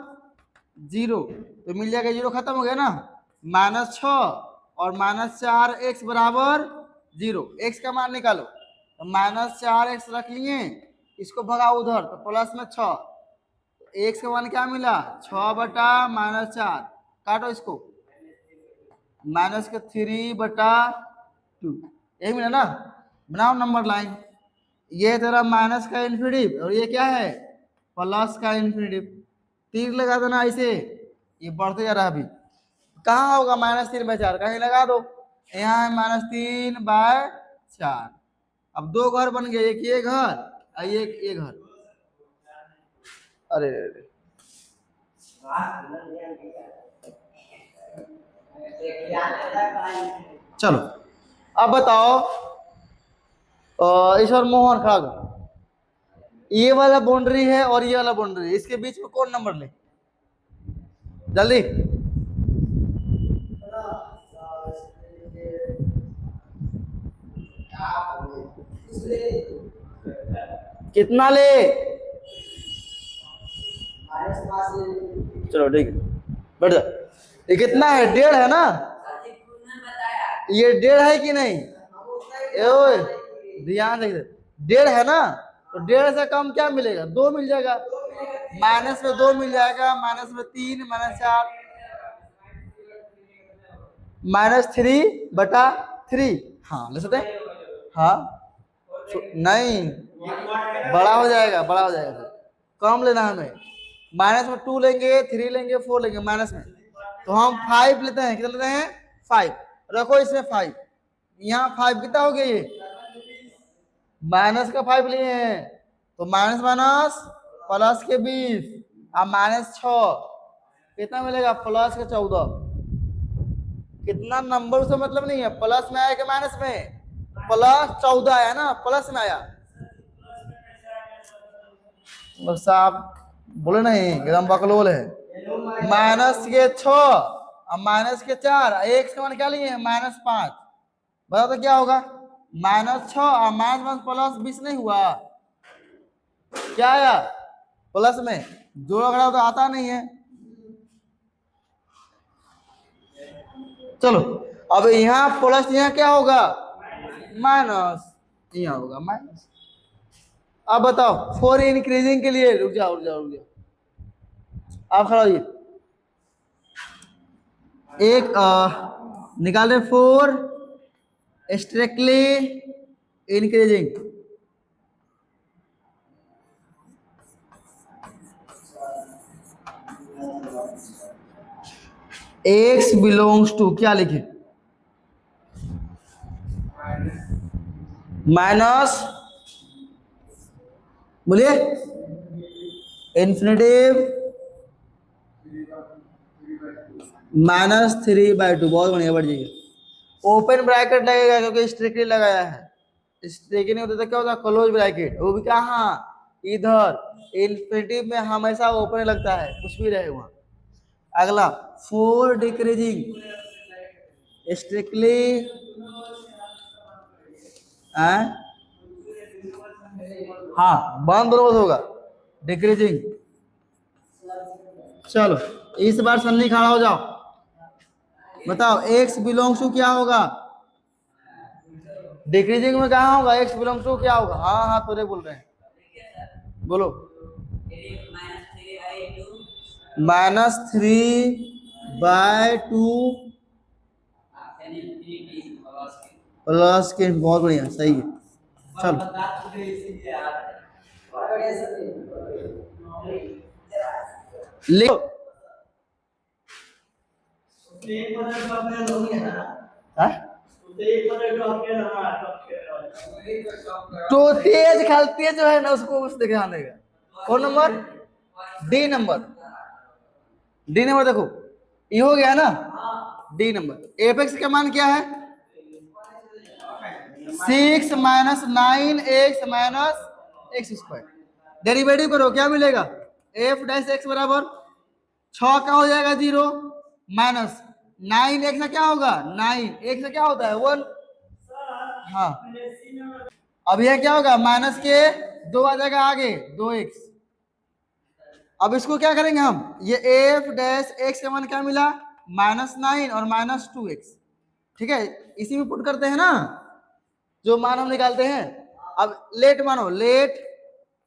0 तो मिल जाएगा 0, खत्म हो गया ना। -6 और -4x बराबर 0। एक्स का मान निकालो तो -4x रख लिए, इसको भगाओ उधर तो प्लस में 6। एक्स का मान क्या मिला? 6/-4। काटो इसको, -3/2 यही मिला ना। बनाओ नंबर लाइन। ये तेरा माइनस का इन्फिनिटी और ये क्या है? प्लस का इन्फिनिटी। तीर लगा देना ऐसे, ये बढ़ते जा रहा है। अभी कहाँ होगा -3/4? कहीं लगा दो। यहाँ है -3/4। अब दो घर बन गए, एक ये घर और एक ये घर। अरे चलो अब बताओ, ईश्वर मोहन खड़ा करो। ये वाला बाउंड्री है और ये वाला बाउंड्री है, इसके बीच में कौन नंबर ले? जल्दी। कितना ले? चलो ठीक है, बैठ जा। ये कितना है? 1.5 है ना? ये 1.5 है कि नहीं? ओए ध्यान से, 1.5 है ना? तो 1.5 से कम क्या मिलेगा? 2 मिल जाएगा। माइनस में 2 मिल जाएगा, -3 -4 -3/3। हाँ ले सकते हैं। हाँ नहीं, बड़ा हो जाएगा, बड़ा हो जाएगा। कम लेना हमें। माइनस में 2 लेंगे, 3 लेंगे, 4 लेंगे माइनस में, तो हम 5 लेते हैं। कितना लेते हैं? 5 रखो इसमें 5। यहाँ 5 कितना हो गया? ये माइनस का 5 लिए हैं तो माइनस माइनस प्लस के 20 और -6 कितना मिलेगा? प्लस के 14। कितना नंबर से मतलब नहीं है, प्लस में आया कि माइनस में? +14 आया ना, प्लस में आया। साहब बोले नहीं, एकदम बकलोल है। -6 और -4, एक्स का मान क्या लिए? -5। बताओ तो क्या होगा? -6 और -+20 नहीं हुआ? क्या आया? प्लस में जोड़ा खड़ा तो आता नहीं है। चलो अब यहाँ प्लस, यहाँ क्या होगा? माइनस, यहाँ होगा माइनस। अब बताओ 4 इंक्रीजिंग के लिए, रुक जाओ रुक जाओ रुक जाओ, आप खड़ा होइए। एक निकाल रहे 4 strictly increasing. X belongs to क्या लिखे? माइनस, बोलिए, इन्फिनिटिव -3/2। बहुत बढ़िया, बढ़ जाइए। ओपन ब्रैकेट लगेगा क्योंकि स्ट्रिक्टली लगाया है। स्ट्रिक्टली नहीं होता तो क्या होता? Close bracket. वो भी कहाँ? इधर इन्फिनिटिव में हमेशा ओपन लगता है, कुछ भी रहे वहां। अगला 4 डिक्रीजिंग स्ट्रिक्टली हाँ बंद बरोबर होगा डिक्रीजिंग। चलो इस बार सन्नी खड़ा हो जाओ, बताओ x बिलोंग्स टू क्या होगा? डिक्रीजिंग में कहा होगा x बिलोंग्स टू क्या होगा? हाँ हाँ थोड़े बोल रहे हैं, बोलो। -3/2 प्लस के, बहुत बढ़िया सही है। चलो लिखो तो तेज खालती जो है ना उसको उस दिखाने का। कौन number? D number, D number देखो ये हो गया ना, डी नंबर। एपेक्स का मान क्या है? 6 - 9x - x²। डेरिवेटिव करो क्या मिलेगा? f डैश x बराबर 6 का हो जाएगा 0 माइनस 9x का क्या होगा? 9 x का क्या होता है? 1। हाँ अब यह क्या होगा? माइनस के 2 आ जाएगा आगे 2x। अब इसको क्या करेंगे हम? ये f डैश x का मान क्या मिला? -9 और -2x। ठीक है, इसी में पुट करते हैं ना जो मान हम निकालते हैं। अब लेट मानो, लेट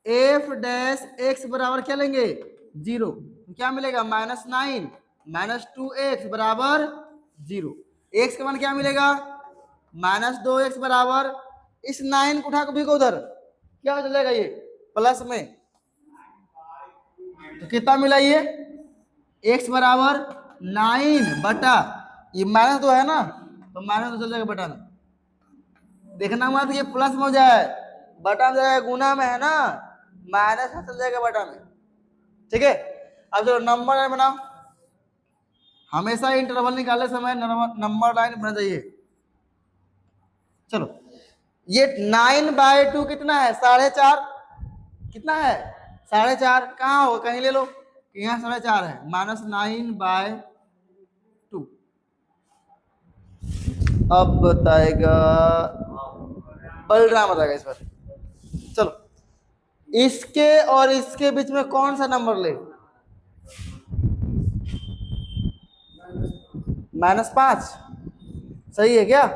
f डैश x बराबर क्या लेंगे? 0। क्या मिलेगा? -9 - 2x बराबर 0। x का मान क्या मिलेगा? -2x बराबर, इस 9 को उठा के भिगो उधर, क्या हो जाएगा? ये प्लस में, तो कितना मिला? ये x बराबर 9 बटा, ये माइनस 2 है ना, तो माइनस 2 चल जाएगा बटा में। देखना मत ये प्लस में हो जाए, बटा में जाएगा, गुना में है ना, माइनस में चल जाएगा बटा में। ठीक है, अब चलो नंबर लाइन बनाओ। हमेशा इंटरवल निकालने समय नंबर लाइन बना चाहिए। चलो ये 9/2 कितना है? 4.5। कितना है? 4.5। कहाँ होगा? कहीं ले लो, यहाँ 4.5 है। -9/2 अब बताएगा बलराम, बताएगा इस पर। चलो इसके और इसके बीच में कौन सा नंबर ले? -5 सही है क्या?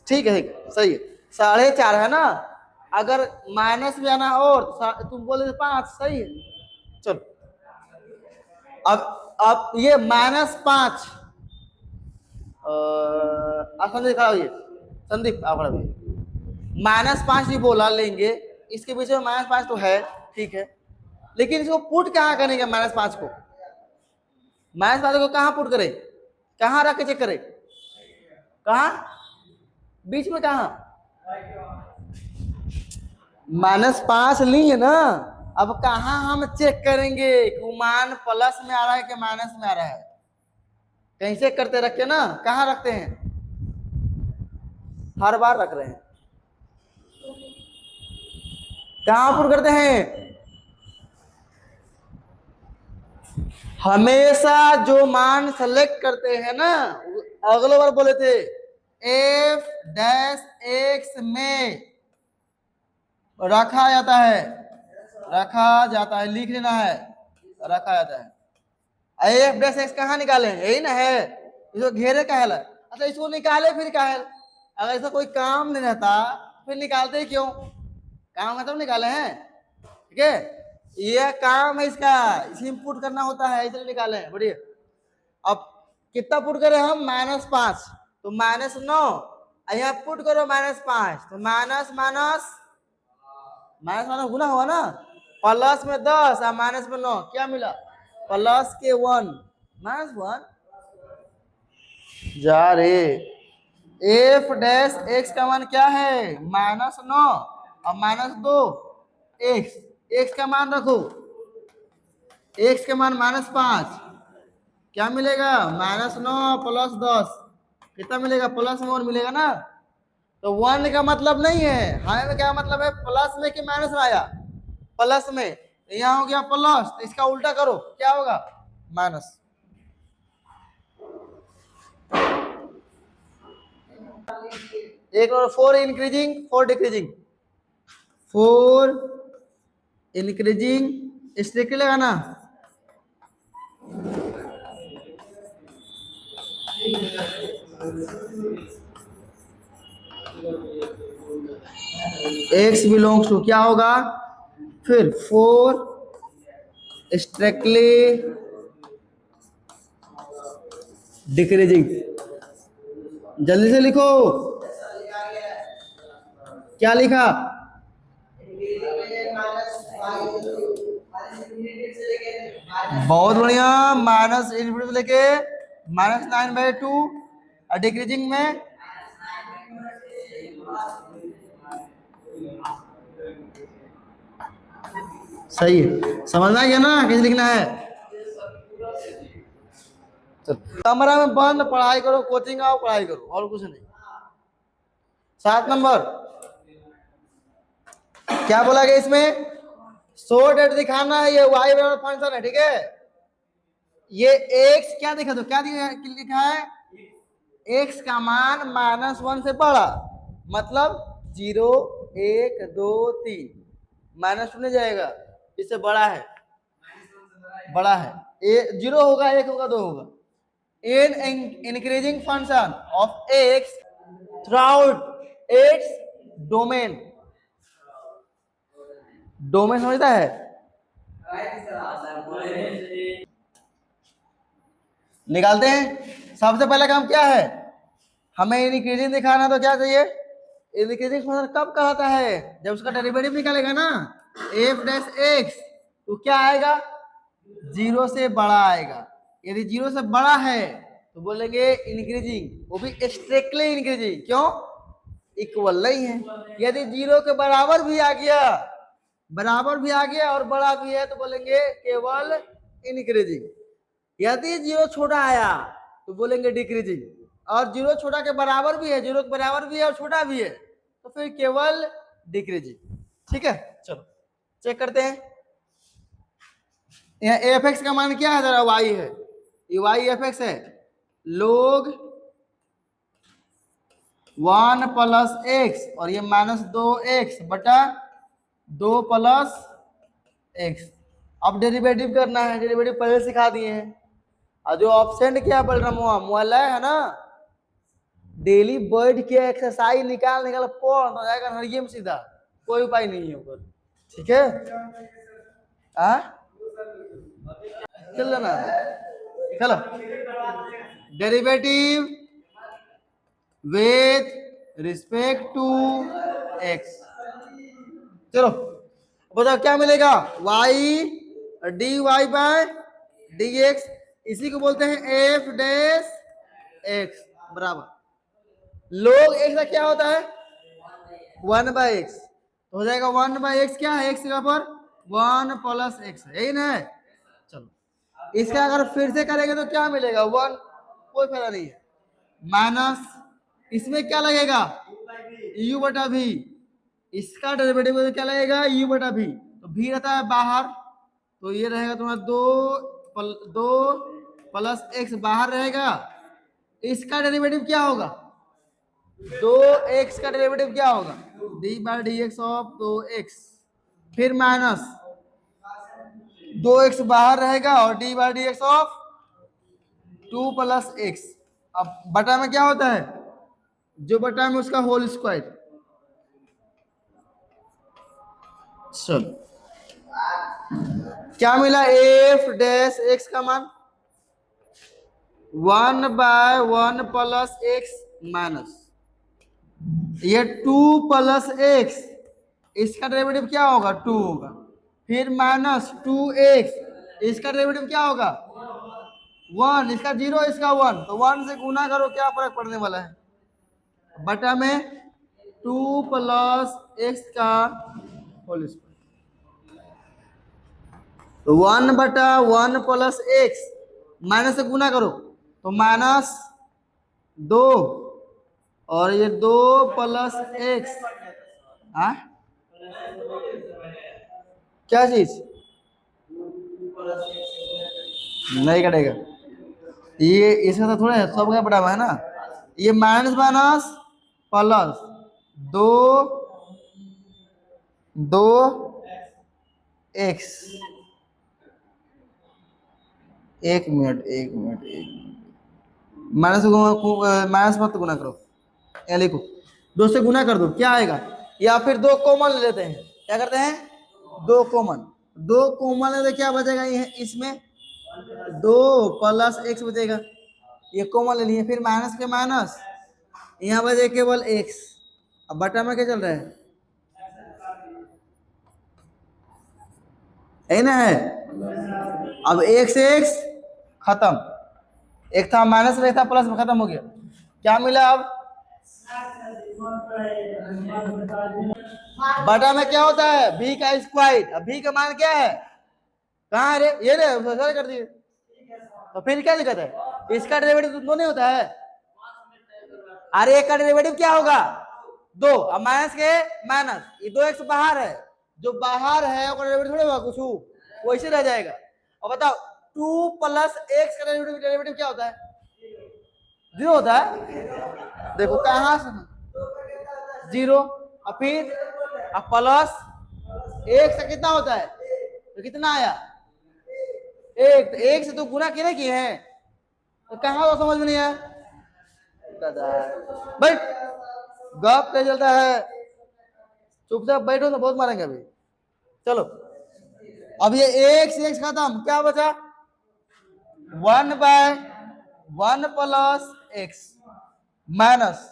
ठीक है, सही है। 4.5 है ना, अगर माइनस में आना और तुम बोले 5, सही है। चलो अब ये -5, संदीप खड़ा हुई, संदीप आप खड़ा हुई। -5 ही बोला लेंगे, इसके पीछे में -5 तो है, ठीक है, लेकिन इसको पुट कहाँ करेंगे? -5 को, -5 को कहाँ पुट करें? कहाँ रख के चेक करें? कहाँ? बीच में कहाँ? -5 लिए ना, अब कहाँ हम चेक करेंगे कि मान प्लस में आ रहा है कि माइनस में आ रहा है? कहीं चेक करते रख के ना, कहाँ रखते हैं? हर बार रख रहे हैं। कहाँ पुट करते हैं? हमेशा जो मान सेलेक्ट करते हैं ना, अगले बार बोले थे f डैश x में रखा जाता है, रखा जाता है, लिख लेना है, रखा जाता है। f डैश x कहाँ निकाले? यही ना है, इसको घेरे का है। अच्छा इसको निकाले फिर का है? अगर ऐसा कोई काम नहीं रहता फिर निकालते ही क्यों? काम है तब निकाले हैं। ठीक है, ये काम है इसका, इसी पुट करना होता है, इसलिए निकाले हैं। बढ़िया, अब कितना पुट करें हम? -5, तो -9, यहाँ पुट करो -5, तो माइनस माइनस माइनस माइनस गुना हुआ ना, प्लस में 10 और माइनस में 9, क्या मिला? प्लस के 1 -1 जा रे। f डैश x का मान क्या है? -9 और -2 x का मान रखो, x का मान -5, क्या मिलेगा? -9 + 10 कितना मिलेगा? +1 मिलेगा ना, तो 1 का मतलब नहीं है, हमें क्या मतलब है, प्लस में कि माइनस में आया, प्लस में, यहाँ हो गया प्लस, तो इसका उल्टा करो क्या होगा, माइनस। एक और 4 इंक्रीजिंग 4 डिक्रीजिंग, 4 इंक्रीजिंग, स्ट्रिक्टली लगाना, x बिलोंग्स टू क्या होगा, फिर 4 स्ट्रिक्टली डिक्रीजिंग, जल्दी से लिखो, क्या लिखा, बहुत बढ़िया, माइनस इन्फिनिटी से लेके -9/2, और डिक्रीजिंग में सही है, समझ में आ गया ना कैसे लिखना है। कमरा में बंद पढ़ाई करो, कोचिंग आओ पढ़ाई करो, और कुछ नहीं। 7 नंबर क्या बोला गया इसमें, शॉर्ट दिखाना है, ये y बराबर फंक्शन है, ठीक है, ये x क्या देखा, तो क्या लिखा है, x का मान -1 से बड़ा, मतलब 0 1 2 3, -2 नहीं जाएगा, इससे बड़ा है, बड़ा है, 0 होगा 1 होगा 2 होगा, in increasing function of x throughout its domain, domain समझता है, निकालते हैं। सबसे पहला काम क्या है, हमें इंक्रीजिंग दिखाना, तो क्या चाहिए, इंक्रीजिंग फंक्शन कब कहलाता है, जब उसका डेरिवेटिव निकालेगा ना, f डैश x, तो क्या आएगा, 0 से बड़ा आएगा, यदि 0 से बड़ा है तो बोलेंगे इंक्रीजिंग, वो भी स्ट्रिक्टली इंक्रीजिंग, क्यों, इक्वल नहीं है, यदि 0 के बराबर भी आ गया, और बड़ा भी है, तो बोलेंगे केवल इंक्रीजिंग, यदि 0 छोटा आया तो बोलेंगे डिक्रीजिंग, और 0 छोटा के बराबर भी है, 0 के बराबर भी है और छोटा भी है, तो फिर केवल डिक्रीजिंग, ठीक है। चलो चेक करते हैं, यहाँ एफ एक्स का मान क्या है, जरा y है, ये y एफ एक्स है, log 1 प्लस एक्स, और ये -2x बटा 2 प्लस एक्स। अब डेरिवेटिव करना है, डेरिवेटिव पहले सिखा दिए हैं, और जो ऑप्शन क्या बोल रहा हूँ, मोहल्ला है ना, डेली बैठ के एक्सरसाइज निकाल पढ़ तो जाएगा हरिये में सीधा, कोई उपाय नहीं है ऊपर, ठीक है, चल ना, चलो, derivative with respect to x, चलो बताओ क्या मिलेगा, y dy बाय dx, इसी को बोलते हैं f डैश x बराबर, log x का क्या होता है 1/x, तो हो जाएगा 1/x, क्या है x का पर 1 प्लस x, यही ना है। चलो इसका अगर फिर से करेंगे तो क्या मिलेगा 1, कोई फायदा नहीं है, माइनस इसमें क्या लगेगा u बटा v, इसका डेरिवेटिव क्या लगेगा u बटा v, तो v रहता है बाहर, तो ये रहेगा तुम्हारा 2 प्लस x बाहर रहेगा, इसका डेरिवेटिव क्या होगा 2x का डेरिवेटिव क्या होगा dy by dx of 2x, फिर माइनस 2x बाहर रहेगा और dy by dx of 2 plus x, अब बटा में क्या होता है, जो बटा में उसका होल स्क्वायर, चलो क्या मिला, f डैश x का मान 1/1 प्लस x माइनस ये 2 प्लस x, इसका डेरिवेटिव क्या होगा 2 होगा, फिर माइनस 2x, इसका डेरिवेटिव क्या होगा 1, इसका 0 इसका 1, तो 1 से गुना करो, क्या फर्क पड़ने वाला है, बटा में 2 प्लस x का होल स्क्वायर, तो 1/1 प्लस एक्स, माइनस से गुना करो तो -2 और ये 2 प्लस एक्स, हाँ क्या चीज नहीं कटेगा, ये इसका तो थोड़ा है, सबका बड़ा हुआ है ना, ये माइनस माइनस प्लस 2 2 एक्स, एक मिनट एक मिनट एक मिनट, माइनस मत गुना करो, या लिखो, 2 से गुना कर दो क्या आएगा, या फिर 2 कॉमन ले लेते हैं, क्या करते हैं 2 कॉमन, 2 कॉमन ले तो क्या बचेगा इसमें 2 प्लस एक्स बचेगा, ये कॉमन ले लिए, फिर माइनस के माइनस, यहाँ बचे केवल एक्स, अब बटा में क्या चल रहा है ना है, अब एक से एक्स खत्म, एक था माइनस में, एक था प्लस में, खत्म हो गया, क्या मिला अब बटा में क्या होता है b का स्क्वायर, अब b का मान क्या है, कहाँ है रे, ये रे सर कर दिए, तो फिर क्या दिक्कत है, इसका डेरिवेटिव दो नहीं होता है, अरे एक का डेरिवेटिव क्या होगा 2, अब माइनस के माइनस, ये 2x बाहर है, जो बाहर है उसका डेरिवेटिव थोड़ा होगा कुछ वैसे रह जाएगा, और बताओ 2 प्लस एक्स का डेरिवेटिव क्या होता है 0 होता है, देखो कहाँ से 0, और फिर अब प्लस एक से कितना होता है, तो कितना आया एक, तो एक से तो गुना किए किए हैं, तो कहाँ तो समझ में नहीं आया, बैठ गप क्या चलता है, चुपचाप बैठो तो बहुत मारेंगे अभी, चलो अब ये एक से एक्स खत्म, क्या बचा 1/1 प्लस एक्स माइनस,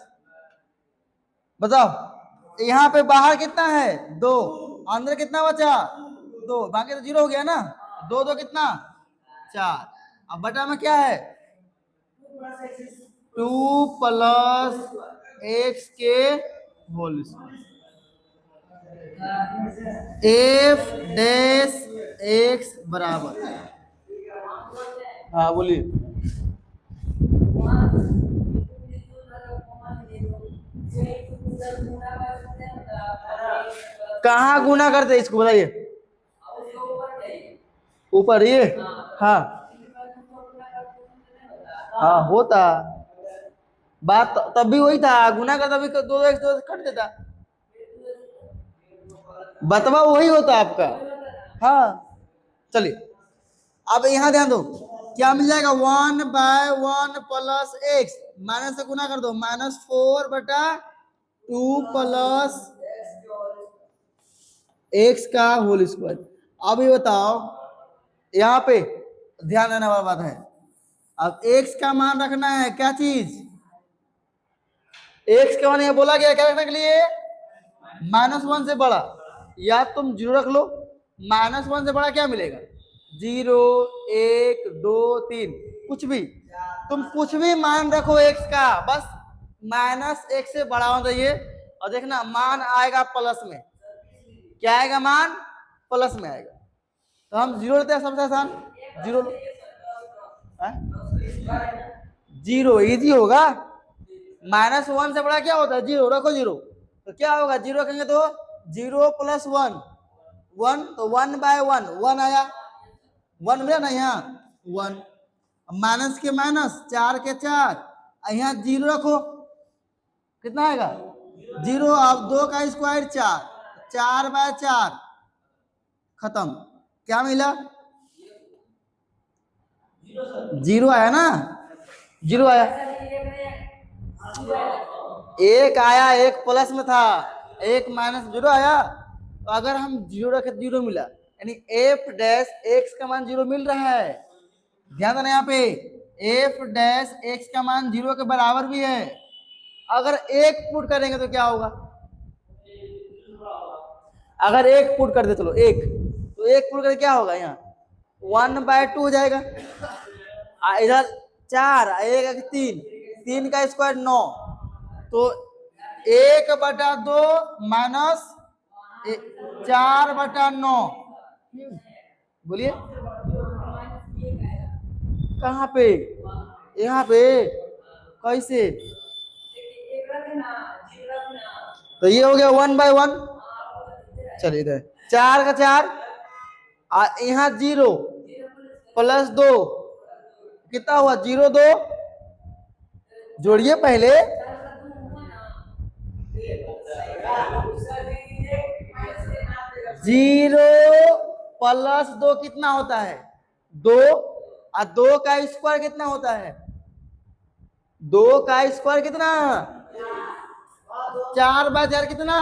बताओ यहाँ पे बाहर कितना है 2, अंदर कितना बचा 2, बाकी तो 0 हो गया ना, 2 2 कितना 4, अब बटा में क्या है 2 प्लस एक्स के होल एफ डैश एक्स बराबर, हाँ बोलिए, कहाँ गुना करते इसको बताइए, ऊपर ये, हाँ हाँ होता, बात तब भी वही था, गुना का तभी 2x 2 कट देता, बतवा वही होता आपका, हाँ चलिए अब यहाँ ध्यान दो, क्या मिल जाएगा 1/1 प्लस एक्स, माइनस से गुना कर दो, -4/2 प्लस एक्स का होल स्क्वायर, अब ये बताओ यहाँ पे ध्यान देने वाली बात है, अब एक्स का मान रखना है क्या चीज, एक्स का मान यहाँ बोला गया क्या रखने के लिए -1 से बड़ा, या तुम 0 रख लो, -1 से बड़ा क्या मिलेगा 0 1 2 3, कुछ भी तुम कुछ भी मान रखो एक्स का, बस -1 से बड़ा होना चाहिए, और देखना मान आएगा प्लस में, क्या आएगा मान प्लस में आएगा, तो हम 0 लेते हैं सबसे आसान, 0 लो, 0 इजी होगा, -1 से बड़ा क्या होता है 0, रखो 0, तो क्या होगा 0 रखेंगे तो 0 + 1 1, तो 1/1 1 आया, 1 मिला ना यहाँ 1, माइनस के माइनस 4 के 4, यहाँ 0 रखो कितना आएगा 0, अब 2 का स्क्वायर 4, 4/4 खत्म, क्या मिला 0 आया ना, 0 आया, एक आया, एक प्लस में था, एक -0 आया, तो अगर हम 0 रखे 0 मिला, यानी एफ डैश एक्स का मान 0 मिल रहा है, ध्यान देना यहाँ पे एफ डैश एक्स का मान 0 के बराबर भी है, अगर एक पुट करेंगे तो क्या होगा, अगर एक पुट कर दे, चलो एक, तो एक पुट करके क्या होगा यहाँ 1/2 हो जाएगा, इधर 4 1 3, 3 का स्क्वायर 9, तो 1/2 माइनस 4/9, बोलिए कहाँ पे, यहाँ पे कैसे, तो ये हो गया 1/1। चलिए इधर 4 का 4, यहाँ 0 प्लस 2 कितना हुआ, 0 2 जोड़िए पहले। 0 प्लस 2 कितना होता है, 2, और 2 का स्क्वायर कितना होता है, 2 का स्क्वायर कितना, 4/4 कितना।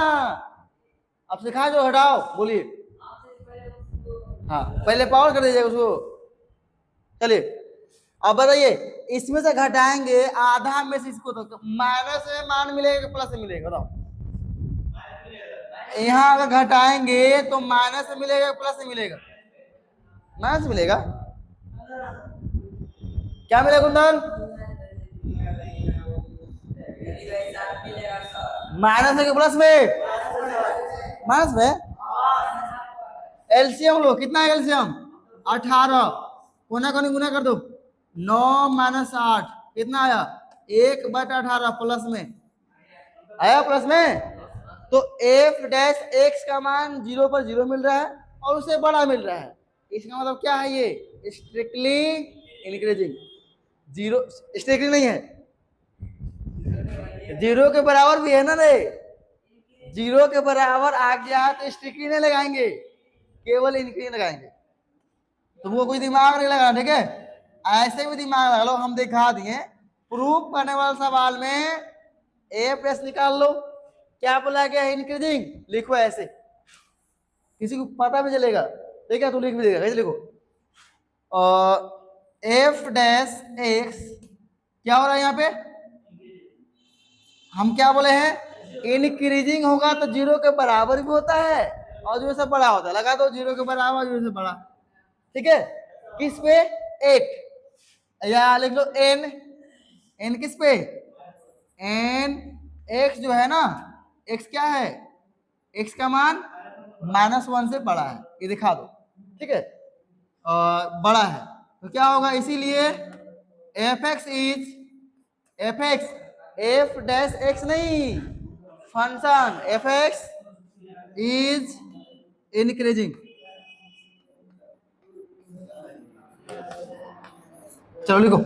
अब सिखा जो, हटाओ बोलिए। हाँ पहले पावर कर दीजिएगा उसको। चलिए अब बताइए, इसमें से घटाएंगे आधा में से इसको, तो माइनस में मान मिलेगा कि प्लस में मिलेगा, बताओ। यहाँ अगर घटाएंगे तो माइनस में मिलेगा कि प्लस में मिलेगा, माइनस मिलेगा। क्या मिलेगा कुंदन, माइनस में कि प्लस में, माइनस में। एलसीएम लो, कितना है एलसीएम, 18, कोना कोनी गुना कर दो, 9 - 8 कितना आया, 1/18 प्लस में आया, प्लस में। तो एफ डैश एक्स का मान 0 पर 0 मिल रहा है और उसे बड़ा मिल रहा है, इसका मतलब क्या है, ये स्ट्रिक्टली इंक्रीजिंग। 0 स्ट्रिक्टली नहीं है, 0 के बराबर भी है ना रे, 0 के बराबर आ गया तो स्ट्रिक्टली नहीं लगाएंगे, केवल इंक्रीज लगाएंगे। तुमको कोई दिमाग नहीं लगाना, ठीक है, ऐसे भी दिमाग लगा लो, हम दिखा दिए। प्रूफ करने वाले सवाल में ए प्लस निकाल लो, क्या बोला गया है, इंक्रीजिंग, लिखो ऐसे, किसी को पता भी चलेगा, ठीक है, तू लिख भी देगा, कैसे लिखो, एफ डैश एक्स क्या हो रहा है यहाँ पे, हम क्या बोले हैं, इंक्रीजिंग होगा तो 0 के बराबर भी होता है और 0 से बड़ा होता है, लगा दो 0 के बराबर 0 से बड़ा, ठीक है। किस पे, 8, या लिख लो n, n किस पे, n x जो है ना, x क्या है, x का मान -1 से बड़ा है, ये दिखा दो, ठीक है, बड़ा है तो क्या होगा, इसीलिए f(x) is f(x), f dash x नहीं, फंक्शन f(x) इज इंक्रीजिंग। चलो लिखो।